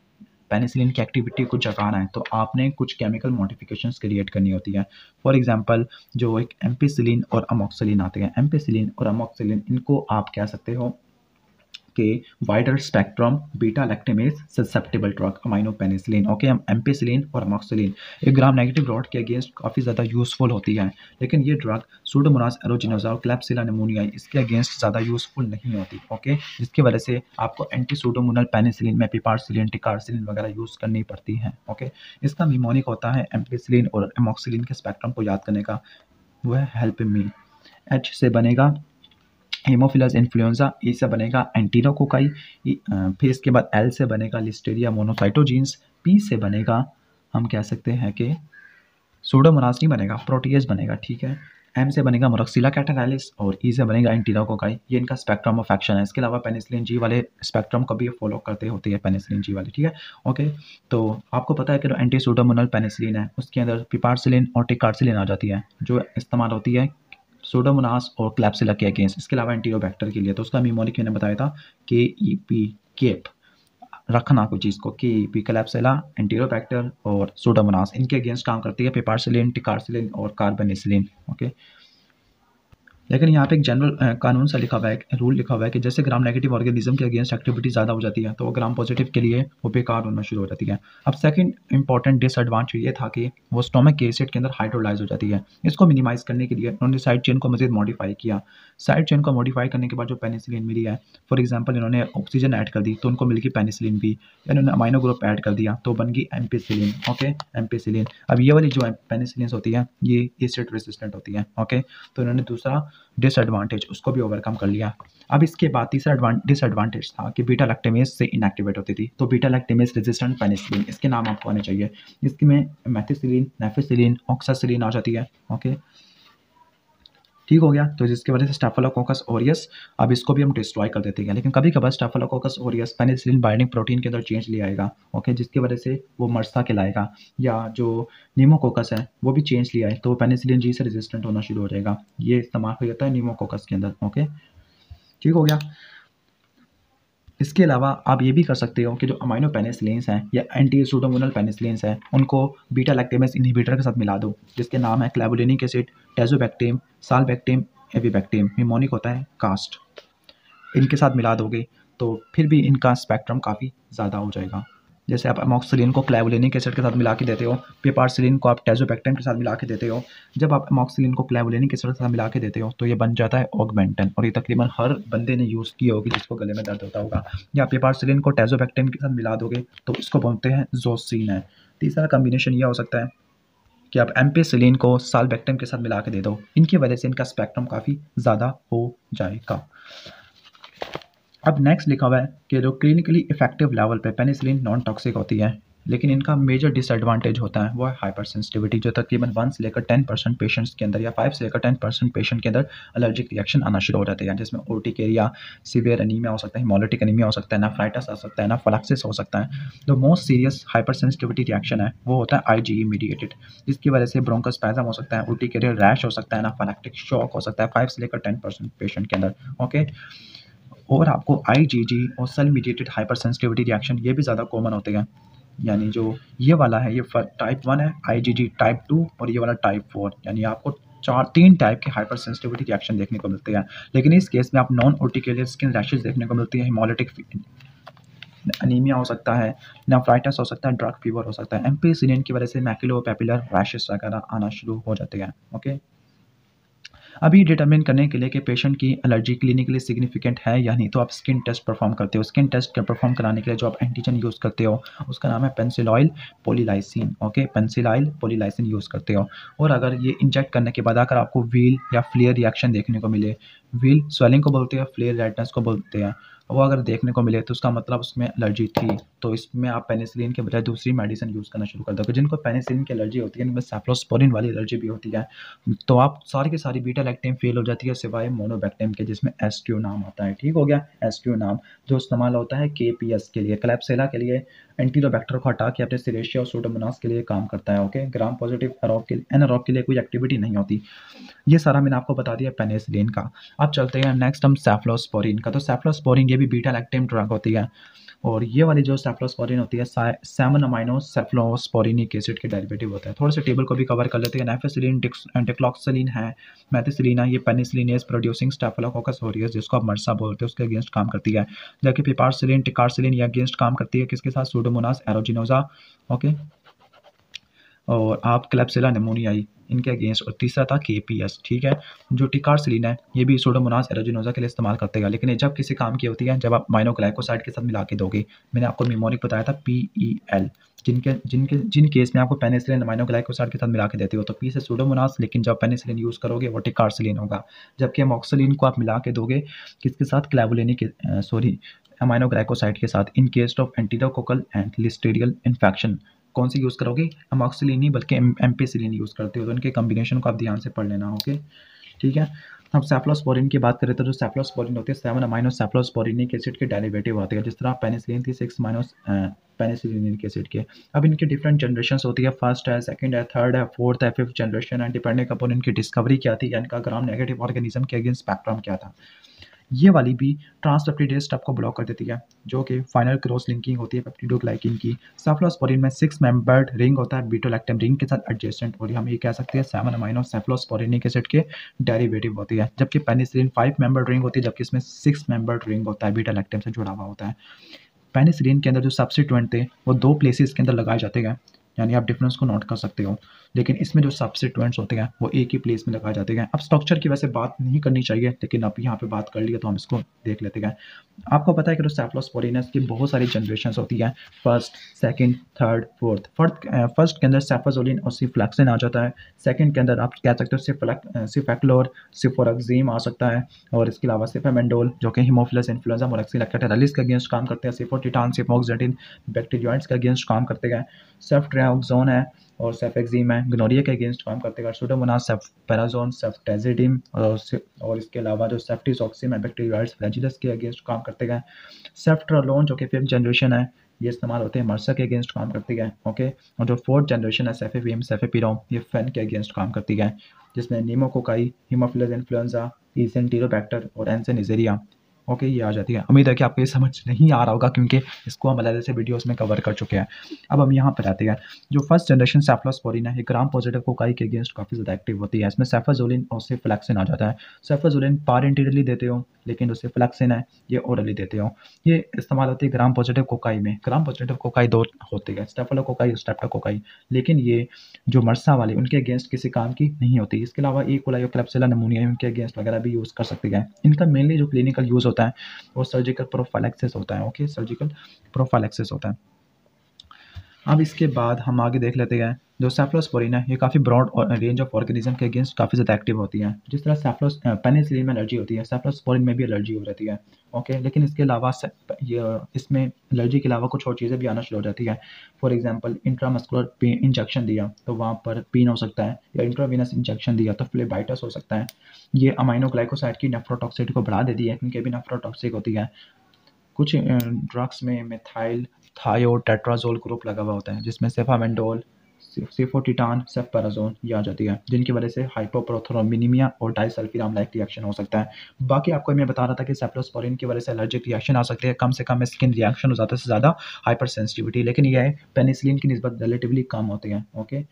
पेनिसिलिन की एक्टिविटी को जगाना है, तो आपने कुछ केमिकल मॉडिफिकेशंस क्रिएट करनी होती है। फॉर एग्जांपल जो एक एम्पिसिलिन और अमोक्सिलिन आते हैं, एम्पिसिलिन और अमोक्सिलिन इनको आप कह सकते हो कि wider spectrum beta lactamase susceptible drug amino penicillin. Okay, हम एम्पिसिलिन और अमोक्सिलिन एक ग्राम नेगेटिव रॉड के अगेंस्ट काफ़ी ज़्यादा यूजफुल होती है, लेकिन ये ड्रग सूडोमोनास एरोजिनोसा और क्लैप्सिला निमोनियाई इसके अगेंस्ट ज़्यादा यूजफुल नहीं होती। ओके, जिसकी वजह से आपको एंटी सूडोमोनल पेनिसिलिन में पिपारसिलिन, टिकारसिलिन वगैरह यूज़ करनी पड़ती है। ओके, इसका निमोनिक होता है एम्पिसिलिन और अमोक्सिलिन के स्पेक्ट्रम को याद करने का, वो है हेल्प मी। एच से बनेगा हेमोफिलस इन्फ्लुएंजा, ई से बनेगा एंटीरोकोकाई, फिर इसके बाद एल से बनेगा लिस्टेरिया मोनोसाइटोजीन्स, पी से बनेगा हम कह सकते हैं कि सूडोमोनास नहीं बनेगा, प्रोटीएज बनेगा, ठीक है। एम से बनेगा मोरक्सिला कैटेनालिस और ई से बनेगा एंटीरोकोकाई। ये इनका स्पेक्ट्रम ऑफ एक्शन है। इसके अलावा पेनिसिलिन जी वाले स्पेक्ट्रम को भी फॉलो करते होती है पेनिसिलिन जी वाले, ठीक है। ओके, तो आपको पता है कि जो एंटी सूडोमोनल पेनिसिलिन है उसके अंदर पिपारसिलिन और टिकारसिलिन आ जाती है, जो इस्तेमाल होती है सूडोमोनास और क्लैप्सिला के अगेंस्ट। इसके अलावा एंटीरोबैक्टर के लिए तो उसका निमोनिक मैंने बताया था KEP, केप, रखना कोई चीज़ को, KEP क्लैप्सिला, एंटीरोबैक्टर और सूडोमोनास इनके अगेंस्ट काम करती है पिपारसिलिन, टिकारसिलिन और कार्बेनिसिलिन। ओके, लेकिन यहाँ पे एक जनरल कानून सा लिखा हुआ है, रूल लिखा हुआ है कि जैसे ग्राम नेगेटिव ऑर्गेनिज्म के अगेंस्ट एक्टिविटी ज़्यादा हो जाती है तो वो ग्राम पॉजिटिव के लिए वो बेकार होना शुरू हो जाती है। अब सेकंड इंपॉर्टेंट डिसएडवांटेज ये था कि वो स्टोमक के एसिड के अंदर हाइड्रोलाइज हो जाती है। इसको मिनिमाइज करने के लिए उन्होंने साइड चेन को मजीद मॉडिफाई किया। साइड चेन को मॉडिफाई करने के बाद जो पेनिसिलिन मिली है, फॉर एग्जाम्पल इन्होंने ऑक्सीजन ऐड कर दी तो उनको मिल गई पेनिसिलिन भी, इन्होंने अमाइनो ग्रुप ऐड कर दिया तो बन गई एम्पिसिलिन। Okay, ampicillin. अब ये वाली जो पेनिसिलिन होती है ये एसिड रेसिस्टेंट होती है। ओके, तो इन्होंने दूसरा डिसएडवांटेज उसको भी ओवरकम कर लिया। अब इसके बाद तीसरा डिसएडवांटेज था कि बीटा लैक्टेमेज से इनएक्टिवेट होती थी, तो बीटा लैक्टेमेज रेजिस्टेंट पेनिसिलिन इसके नाम आपको आने चाहिए। इसमें मेथिसिलिन, नेफिसिलिन, ऑक्सासिलिन आ जाती है। ओके, ठीक हो गया। तो जिसकी वजह से स्टेफिलोकोकस ऑरियस, अब इसको भी हम डिस्ट्रॉय कर देते हैं, लेकिन कभी कभार staphylococcus aureus penicillin binding protein के अंदर चेंज ले आएगा। ओके, जिसकी वजह से वो मर्सा कहलाएगा, या जो नीमोकोकस है वो भी चेंज ले आए तो पेनिसिलिन जी से रेजिस्टेंट होना शुरू हो जाएगा। ये इस्तेमाल हो जाता है नीमोकोकस के अंदर। ओके, ठीक हो गया। इसके अलावा आप ये भी कर सकते हो कि जो अमाइनो पेनिसिलिन्स हैं या एंटी सूडोमोनल पेनिसिलिन्स हैं उनको बीटा लैक्टेमेज इनहिबिटर के साथ मिला दो, जिसके नाम है क्लैवुलिनिक एसिड, टेजोबैक्टेम, सालबैक्टेम, एविबैक्टेम, निमोनिक होता है कास्ट। इनके साथ मिला दोगे तो फिर भी इनका स्पेक्ट्रम काफ़ी ज़्यादा हो जाएगा। जैसे आप अमोक्सिलिन को क्लैवुलिनिक एसिड के साथ मिला के देते हो, पिपारसिलिन को आप टेजोबैक्टेम के साथ मिला के देते हो। जब आप अमोक्सिलिन को क्लैवुलिनिक एसिड के साथ मिला के देते हो तो ये बन जाता है ऑगमेंटन, और ये तकरीबन हर बंदे ने यूज़ की होगी जिसको गले में दर्द होता होगा। या पिपारसिलिन को टेजोबैक्टेम के साथ मिला दोगे तो इसको बोलते हैं जोसिन है। तीसरा कम्बिनेशन यह हो सकता है कि आप एम्पिसिलिन को सालबैक्टेम के साथ मिला के दे दो, इनकी वजह से इनका स्पेक्ट्रम काफ़ी ज़्यादा हो जाएगा। अब नेक्स्ट लिखा हुआ है कि जो क्लिनिकली इफेक्टिव लेवल पे पेनिसिलिन नॉन टॉक्सिक होती है, लेकिन इनका मेजर डिसएडवांटेज होता है वो है हाइपर सेंसिटिविटी, जो तकरीबन 1 से लेकर 10% पेशेंट्स के अंदर या 5 से लेकर 10% पेशेंट के अंदर एलर्जिक रिएक्शन आना शुरू हो जाते हैं, जिसमें ओर्टिकेरिया, सीवियर एनीमिया हो सकता है, हेमोलिटिक एनीमिया हो सकता है, नेफ्राइटिस आ सकता है, एनाफिलैक्सिस हो सकता है। जो most serious hyper sensitivity reaction है वो होता है IgE मीडिएटेड, जिसकी वजह से ब्रोंकोस्पैज्म हो सकता है, ओर्टिकेरियल रैश हो सकता है, एनाफिलैक्टिक शॉक हो सकता है 5 से लेकर 10% पेशेंट के अंदर। ओके, और आपको IgG और cell mediated hyper sensitivity reaction ये भी ज़्यादा कॉमन होते हैं। यानी जो ये वाला है ये टाइप 1 है IgG, टाइप 2 और ये वाला टाइप 4, यानी आपको 3 टाइप के हाइपर सेंसिटिविटी रिएक्शन देखने को मिलते हैं। लेकिन इस केस में आप नॉन ऑर्टिकेरियल स्किन रैशेज देखने को मिलती है, अनीमिया हो सकता है, नेफ्राइटिस हो सकता है, ड्रग फीवर हो सकता है। एम्पिसिलिन की वजह से मैक्युलोपैपुलर रैशेस वगैरह आना शुरू हो जाते हैं। ओके, अभी डिटरमिन करने के लिए कि पेशेंट की एलर्जी क्लिनिकली सिग्निफिकेंट है या नहीं, तो आप स्किन टेस्ट परफॉर्म करते हो। स्किन टेस्ट परफॉर्म कराने के लिए जो आप एंटीजन यूज़ करते हो उसका नाम है पेंसिलॉइल पॉलीलाइसिन। ओके, पेंसिलॉइल पॉलीलाइसिन यूज़ करते हो। और अगर ये इंजेक्ट करने के बाद अगर आपको व्हील या फ्लेयर रिएक्शन देखने को मिले, व्हील स्वेलिंग को बोलते हैं, फ्लेयर रेडनेस को बोलते हैं, वो अगर देखने को मिले तो उसका मतलब उसमें एलर्जी थी। तो इसमें आप पेनिसिलिन के बजाय दूसरी मेडिसिन यूज़ करना शुरू कर दोगे। जिनको पेनिसिलिन की एलर्जी होती है उनमें सेफ्लोस्पोरिन वाली एलर्जी भी होती है, तो आप सारी की सारी बीटा लैक्टेम फेल हो जाती है सिवाय मोनोबैक्टेम के, जिसमें एसक्यू नाम आता है। ठीक हो गया, एसक्यू नाम जो इस्तेमाल होता है केपीएस के लिए, क्लैप्सिला के लिए, एंटीरोबैक्टर को हटा के अपने सिरेशिया और सूडोमोनास के लिए काम करता है। ओके, ग्राम पॉजिटिव एनारोग के लिए कोई एक्टिविटी नहीं होती। ये सारा मैंने आपको बता दिया पेनिसिलिन का। अब चलते हैं नेक्स्ट हम सेफ्लोस्पोरिन का। तो सेफ्लोस्पोरिन ये भी बीटा लैक्टेम ड्रग होती है, और ये वाली जो सेफ्लोस्पोरिन होती है 7 अमाइनो सेफ्लोस्पोरिनिक एसिड के डेरिवेटिव होता है। थोड़े से टेबल को भी कवर कर लेते हैं। नेफेसिलिन, डिक्लोक्सिलिन है, मेथिसिलिन है, ये पेनिसिलिनेज प्रोड्यूसिंग स्टेफिलोकोकस ऑरियस जिसको आप मर्सा बोलते हैं उसके अगेंस्ट काम करती है। जबकि पिपारसिलिन, टिकारसिलिन ये अगेंस्ट काम करती है किसके साथ, सूडोमोनास एरोजिनोसा। ओके, और आप क्लेप्सिला निमोनियाई इनके अगेंस्ट, और तीसरा था केपीएस। ठीक है, जो टिकारसिलिन है ये भी सूडोमोनास एरोजिनोसा के लिए इस्तेमाल करते हैं, लेकिन ये जब किसी काम की होती है जब आप माइनोग्लाइकोसाइड के साथ मिला के दोगे। मैंने आपको निमोनिक बताया था पीईएल, जिन केस में आपको पेनिसिलिन माइनोग्लाइकोसाइड के साथ मिला के देते हो तो पी से सूडोमोनास, लेकिन जब पेनिसिलिन यूज़ करोगे वो टिकारसिलिन होगा। जबकि अमोक्सिलिन को आप मिला के दोगे किसके साथ, क्लैवुलिनिक सॉरी अमाइनोग्लाइकोसाइड के साथ, in case of enterococcal and listerial infection. कौन सी यूज़ करोगे, अमोक्सिलिन नहीं बल्कि एम्पिसिलिन यूज़ करते हो, तो इनके कॉम्बिनेशन को आप ध्यान से पढ़ लेना। ओके, ठीक है। अब सेफ्लोस्पोरिन की बात करें तो जो सेफ्लोस्पोरिन होती है 7 अमाइनो सेफ्लोस्पोरिनिक एसिड के डेरिवेटिव होते हैं, जिस तरह पेनिसिलिन थी 6 अमाइनो पेनिसिलिनिक एसिड के। अब इनकी डिफरेंट जनरेशंस होती है, फर्स्ट है, सेकंड है, थर्ड है, फोर्थ है, फिफ्थ जनरेशन है, डिपेंडिंग अपॉन इनकी डिस्कवरी क्या थी, इनका ग्राम नेगेटिव ऑर्गेनिज्म के अगेंस्ट स्पेक्ट्रम क्या था। ये वाली भी ट्रांसपेप्टिडेज स्टेप को ब्लॉक कर देती है, जो कि फाइनल क्रॉस लिंकिंग होती है पेप्टिडोग्लाइकिन की। सेफ्लोस्पोरिन में 6 मेंबर्ड रिंग होता है बीटोलैक्टम रिंग के साथ एडजेसेंट, और हम ये कह सकते हैं 7 अमाइनो सेफ्लोस्पोरिनिक एसिड के डेरिवेटिव होती है। जबकि पेनिसिलिन 5 मेंबर्ड रिंग होती है, जबकि इसमें 6 मेंबर्ड रिंग होता है, बीटा-लैक्टम से जुड़ा हुआ होता है। पेनिसिलिन के अंदर जो सब्स्टिट्यूएंट थे वो 2 प्लेसेस के अंदर लगाए जाते हैं, यानी आप डिफरेंस को नोट कर सकते हो, लेकिन इसमें जो सब्स्टिट्यूएंट्स होते हैं वो एक ही प्लेस में लगाए जाते हैं। अब स्ट्रक्चर की वैसे बात नहीं करनी चाहिए, लेकिन अब यहाँ पे बात कर लिया तो हम इसको देख लेते हैं। आपको पता है कि जो सेफ्लोस्पोरिन है इसकी बहुत सारी जनरेशंस होती हैं, first, second, third, fourth. First के अंदर सेफाजोलिन और सिफ्लैक्सिन आ जाता है। सेकंड के अंदर आप कह सकते हो सिफेक्लोर, सिफोरक्सीम आ सकता है, और इसके अलावा सिफामेंडोल जो कि हीमोफिलस इन्फ्लुएंजा मोरक्सिलैक्टोटेरलिस के अगेंस्ट काम करते हैं, सिफोटिटान, सिफोक्सेटिन बैक्टीरियोइड्स के अगेंस्ट काम करते हैं, सेफ्ट्रियाक्सोन है और सेफेक्सिम है, गोनोरिया के अगेंस्ट काम करते हैं, सूडोमोनास, सेफ्पेराजोन, सेफ्टेजिडिम, और इसके अलावा जो सेफ्टिसॉक्सिम है बैक्टीरियोइड्स फ्लैजिलस के अगेंस्ट काम करते हैं। सेफ्ट्रालोन जो कि 5th जनरेशन है ये इस्तेमाल होते हैं मर्सा के अगेंस्ट काम करती है। ओके, और जो 4th जनरेशन है सेफेविम, सेफेपिरोम, ये फेन के अगेंस्ट काम करती है, जिसमें नीमोकोकाई, हीमोफिलस इन्फ्लुएंजा, ईसेंटेरोबैक्टर और एंसेनिजेरिया। ओके, ये आ जाती है। उम्मीद है कि आपको ये समझ नहीं आ रहा होगा, क्योंकि इसको हम अलग से वीडियोस में कवर कर चुके हैं। अब हम यहाँ पर आते हैं, जो फर्स्ट जनरेशन सेफ्लोस्पोरिन है ये ग्राम पॉजिटिव कोकाई के अगेंस्ट काफ़ी ज़्यादा एक्टिव होती है। इसमें सेफाजोलिन और सिफ्लैक्सिन आ जाता है। सेफाजोलिन पारेंटरली देते हो, लेकिन जो सिफ्लैक्सिन है ये ओरली देते हो। ये इस्तेमाल होती है ग्राम पॉजिटिव कोकाई में। ग्राम पॉजिटिव कोकाई 2 होती है, स्टेफिलोकोकाई और स्ट्रेप्टोकोकाई, लेकिन ये जो मर्सा वाली उनके अगेंस्ट किसी काम की नहीं होती। इसके अलावा ई कोलाई और क्लेप्सिला निमोनिया उनके अगेंस्ट वगैरह भी यूज़ कर सकते हैं। इनका मेनली जो क्लिनिकल यूज़ होता है वो सर्जिकल प्रोफाइलैक्सिस होता है। ओके, सर्जिकल प्रोफाइलैक्सिस होता है। अब इसके बाद हम आगे देख लेते हैं, जो सेफ्लोस्पोरिन है ये काफ़ी ब्रॉड रेंज ऑफ ऑर्गेनिज्म के अगेंस्ट काफ़ी ज़्यादा एक्टिव होती है। जिस तरह पेनिसिलिन में एलर्जी होती है, सेफ्लोस्पोरिन में भी एलर्जी हो जाती है। ओके, लेकिन इसके अलावा इसमें एलर्जी के अलावा कुछ और चीज़ें भी आना शुरू हो जाती है। फॉर एग्जांपल इंट्रामस्कुलर इंजेक्शन दिया तो वहाँ पर पेन हो सकता है, या इंट्रावीनस इंजेक्शन दिया तो फ्लेबाइटिस हो सकता है। ये अमाइनोग्लाइकोसाइड की नेफ्रोटॉक्सिसिटी को बढ़ा देती है, क्योंकि भी नेफ्रोटॉक्सिक होती है। कुछ ड्रग्स में मेथाइल थायोटेट्राजोल ग्रुप लगा हुआ होता है, जिसमें सेफामेंडोल, सिफोटिटान, सेफपेराजोन ये आ जाती है, जिनकी वजह से हाइपोप्रोथ्रोम्बिनिमिया और डाइसल्फिराम लाइक रिएक्शन हो सकता है। बाकी आपको मैं बता रहा था कि सेफ्लोस्पोरिन की वजह से एलर्जिक रिएक्शन आ सकती है, कम से कम स्किन रिएक्शन हो, ज़्यादा से ज़्यादा हाइपर सेंसिटिविटी, लेकिन यह है पेनिसिलिन की निस्बत रिलेटिवली कम होती है। ओके,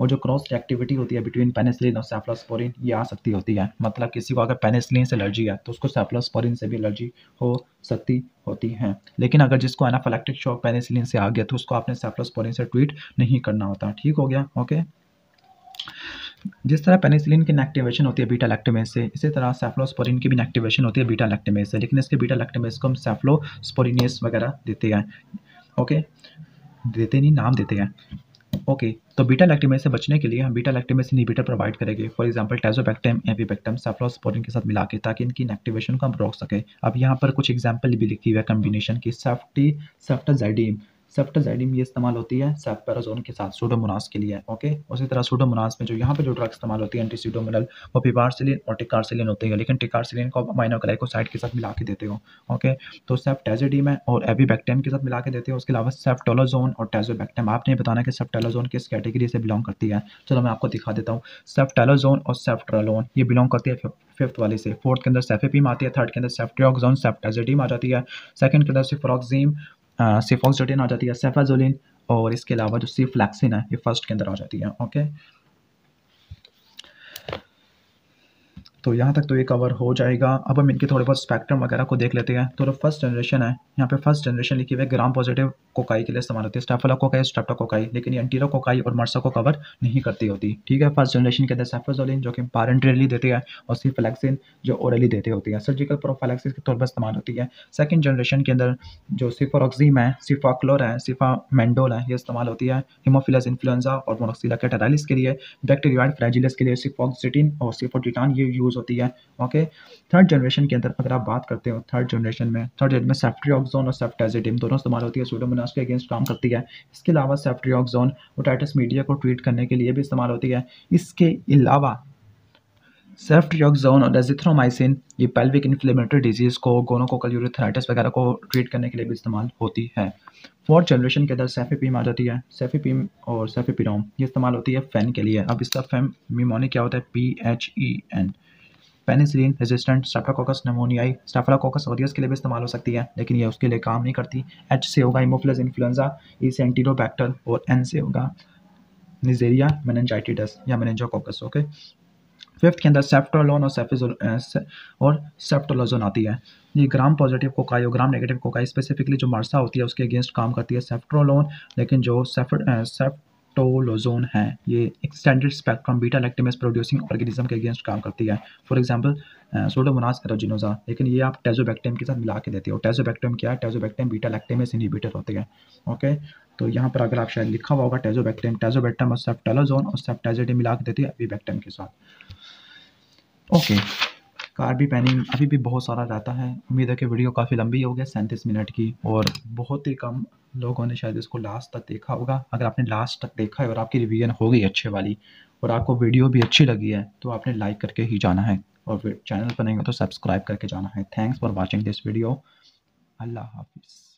और जो क्रॉस रिएक्टिविटी होती है बिटवीन पेनिसिलिन और सेफलोस्पोरिन ये आ सकती होती है। मतलब किसी को अगर पेनिसिलिन से एलर्जी है तो उसको सेफलोस्पोरिन से भी एलर्जी हो सकती होती है। लेकिन अगर जिसको एनाफिलैक्टिक शॉक पेनिसिलिन से आ गया तो उसको आपने सेफलोस्पोरिन से ट्रीट नहीं करना होता। ठीक हो गया? ओके। जिस तरह पेनिसिलिन की इनएक्टिवेशन होती है बीटा लैक्टेमेज से, इसी तरह सेफलोस्पोरिन की भी इनएक्टिवेशन होती है बीटा लैक्टेमेज से, लेकिन इसके बीटा लैक्टेमेज को हम सेफलोस्पोरिनेस वगैरह देते हैं। ओके, देते नहीं, नाम देते हैं। ओके, तो बीटा लैक्टेमेज से बचने के लिए हम बीटा लैक्टेमेज इनहिबिटर प्रोवाइड करेंगे, फॉर एग्जांपल टाइजोबैक्टम, एविबैक्टम, सेफलोस्पोरिन के साथ मिला के, ताकि इनकी इनएक्टिवेशन को हम रोक सकें। अब यहाँ पर कुछ एग्जांपल भी लिखी हुई है कम्बिनेशन की। सेफ्टाजाइडिम, सेफ्टाजाइडिम ये इस्तेमाल होती है सेफपेराजोन के साथ सूडोमोनास के लिए। ओके, उसी तरह सूडोमोनास में जो यहाँ पे जो ड्रग इस्तेमाल होती है एंटीसूडोमोनल, वो पिबारसिलिन और टिकारसिलिन होती है, लेकिन टिकारसिलिन को अमाइनोग्लाइकोसाइड के साथ मिला के देते हो। ओके, तो सेफ्टाजाइडिम है और एविबैक्टम के साथ मिला के देते हो। उसके अलावा सेफ्टोलोजोन और टाइजोबैक्टम, आपने बताना कि सेफ्टोलोजोन किस कैटेगरी से बिलोंग करती है। चलो मैं आपको दिखा देता हूँ। सेफ्टोलोजोन और सेफ्ट्रालोन ये बिलोंग करती है फिफ्थ वाले से। फोर्थ के अंदर सेफेपीम आती है, थर्ड के अंदर सेफ्ट्रियोक्सोन, सेफ्टाजाइडिम आ जाती है, सेकंड के अंदर सिफ्रोक्सिम, सिफॉक्सडेटिन आ जाती है, सेफाजोलिन, और इसके अलावा जो सिफ्लैक्सिन है ये फर्स्ट के अंदर आ जाती है। ओके, तो यहाँ तक तो ये कवर हो जाएगा। अब हम इनके थोड़े बहुत स्पेक्ट्रम वगैरह को देख लेते हैं। तो जो फर्स्ट जनरेशन है, यहाँ पे फर्स्ट जनरेशन लिखी हुई है ग्राम पॉजिटिव कोकाई के लिए इस्तेमाल होती है, स्टेफिलोकोकाई, स्ट्रेप्टोकोकाई, लेकिन ये एंटीरोकोकाई और मर्सा को कवर नहीं करती होती। ठीक है, फर्स्ट जनरेशन के अंदर सेफाजोलिन जो कि पैरेंटरली देते हैं, और सिफ्लैक्सिन जो ओरली देते होती है, सर्जिकल प्रोफाइलैक्सिस के तौर पर इस्तेमाल होती है। सेकंड जनरेशन के अंदर जो सिफोरोक्सिम है, सिफाक्लोर है, सिफामेंडोल है, ये इस्तेमाल होती है हीमोफिलस इन्फ्लुएंजा और मोनोक्सिला कैटाराइलिस के लिए। बैक्टीरियोइड फ्रैजिलिस के लिए सिफॉक्सिटिन और सिफोटिटान ये यूज होती है। ओके, थर्ड जनरेशन के अंदर अगर आप बात करते हो, थर्ड जनरेशन में सेफ्ट्रियोक्सोन और सेफ्टाजाइडिम दोनों इस्तेमाल होती है, सूडोमोनास के अगेंस्ट काम करती है। इसके अलावा सेफ्ट्रियोक्सोन ओटाइटिस मीडिया को ट्रीट करने के लिए भी इस्तेमाल होती है। इसके अलावा सेफ्ट्रियोक्सोन और एजिथ्रोमाइसिन ये पेल्विक इन्फ्लेमेटरी डिजीज को, गोनोकोकल यूरिथ्राइटिस वगैरह को ट्रीट करने के लिए भी इस्तेमाल होती है। फोर्थ जनरेशन के अंदर सेफेपीम आ जाती है, सेफेपीम और सेफेपिरोम ये इस्तेमाल होती है फैन के लिए। अब इसका फैम मिमोनिक क्या होता है, PHEN, penicillin resistant Streptococcus निमोनियाई, staphylococcus aureus के लिए भी इस्तेमाल हो सकती है, लेकिन ये उसके लिए काम नहीं करती। H से होगा हीमोफिलस इन्फ्लुएंजा, E से एंटीरोबैक्टर, और N से होगा निजेरिया मेनिंजाइटिस या मेनिंजोकोकस। ओके, फिफ्थ के अंदर सेफ्ट्रोलोन और सेफ्टोलोजोन आती है। ये ग्राम पॉजिटिव कोकाई और ग्राम नेगेटिव कोकाई, स्पेसिफिकली जो मर्सा होती है उसके अगेंस्ट काम करती है सेफ्ट्रोलोन, लेकिन जो सेफ्टोलोजोन है ये extended spectrum beta lactamase producing organism के अगेंस्ट काम करती है, फॉर एग्जांपल सूडोमोनास एरोजिनोसा, लेकिन ये आप टाइजोबैक्टम के साथ मिला के देते हो। टाइजोबैक्टम क्या है, टाइजोबैक्टम बीटा लैक्टेमेज इनहिबिटर होते हैं। ओके, तो यहाँ पर अगर आप शायद लिखा हुआ होगा टाइजोबैक्टम और सेफ्टालोजोन और सेफ्टाजाइडिम मिला के देती है एविबैक्टम के साथ। ओके, कार्बी पैनिंग अभी भी बहुत सारा रहता है। उम्मीद है कि वीडियो काफ़ी लंबी हो गई, 37 मिनट की, और बहुत ही कम लोगों ने शायद इसको लास्ट तक देखा होगा। अगर आपने लास्ट तक देखा है और आपकी रिवीजन हो गई अच्छे वाली और आपको वीडियो भी अच्छी लगी है तो आपने लाइक करके ही जाना है, और फिर चैनल पर नहीं हो तो सब्सक्राइब करके जाना है। Thanks for watching this video. अल्लाह हाफिज़।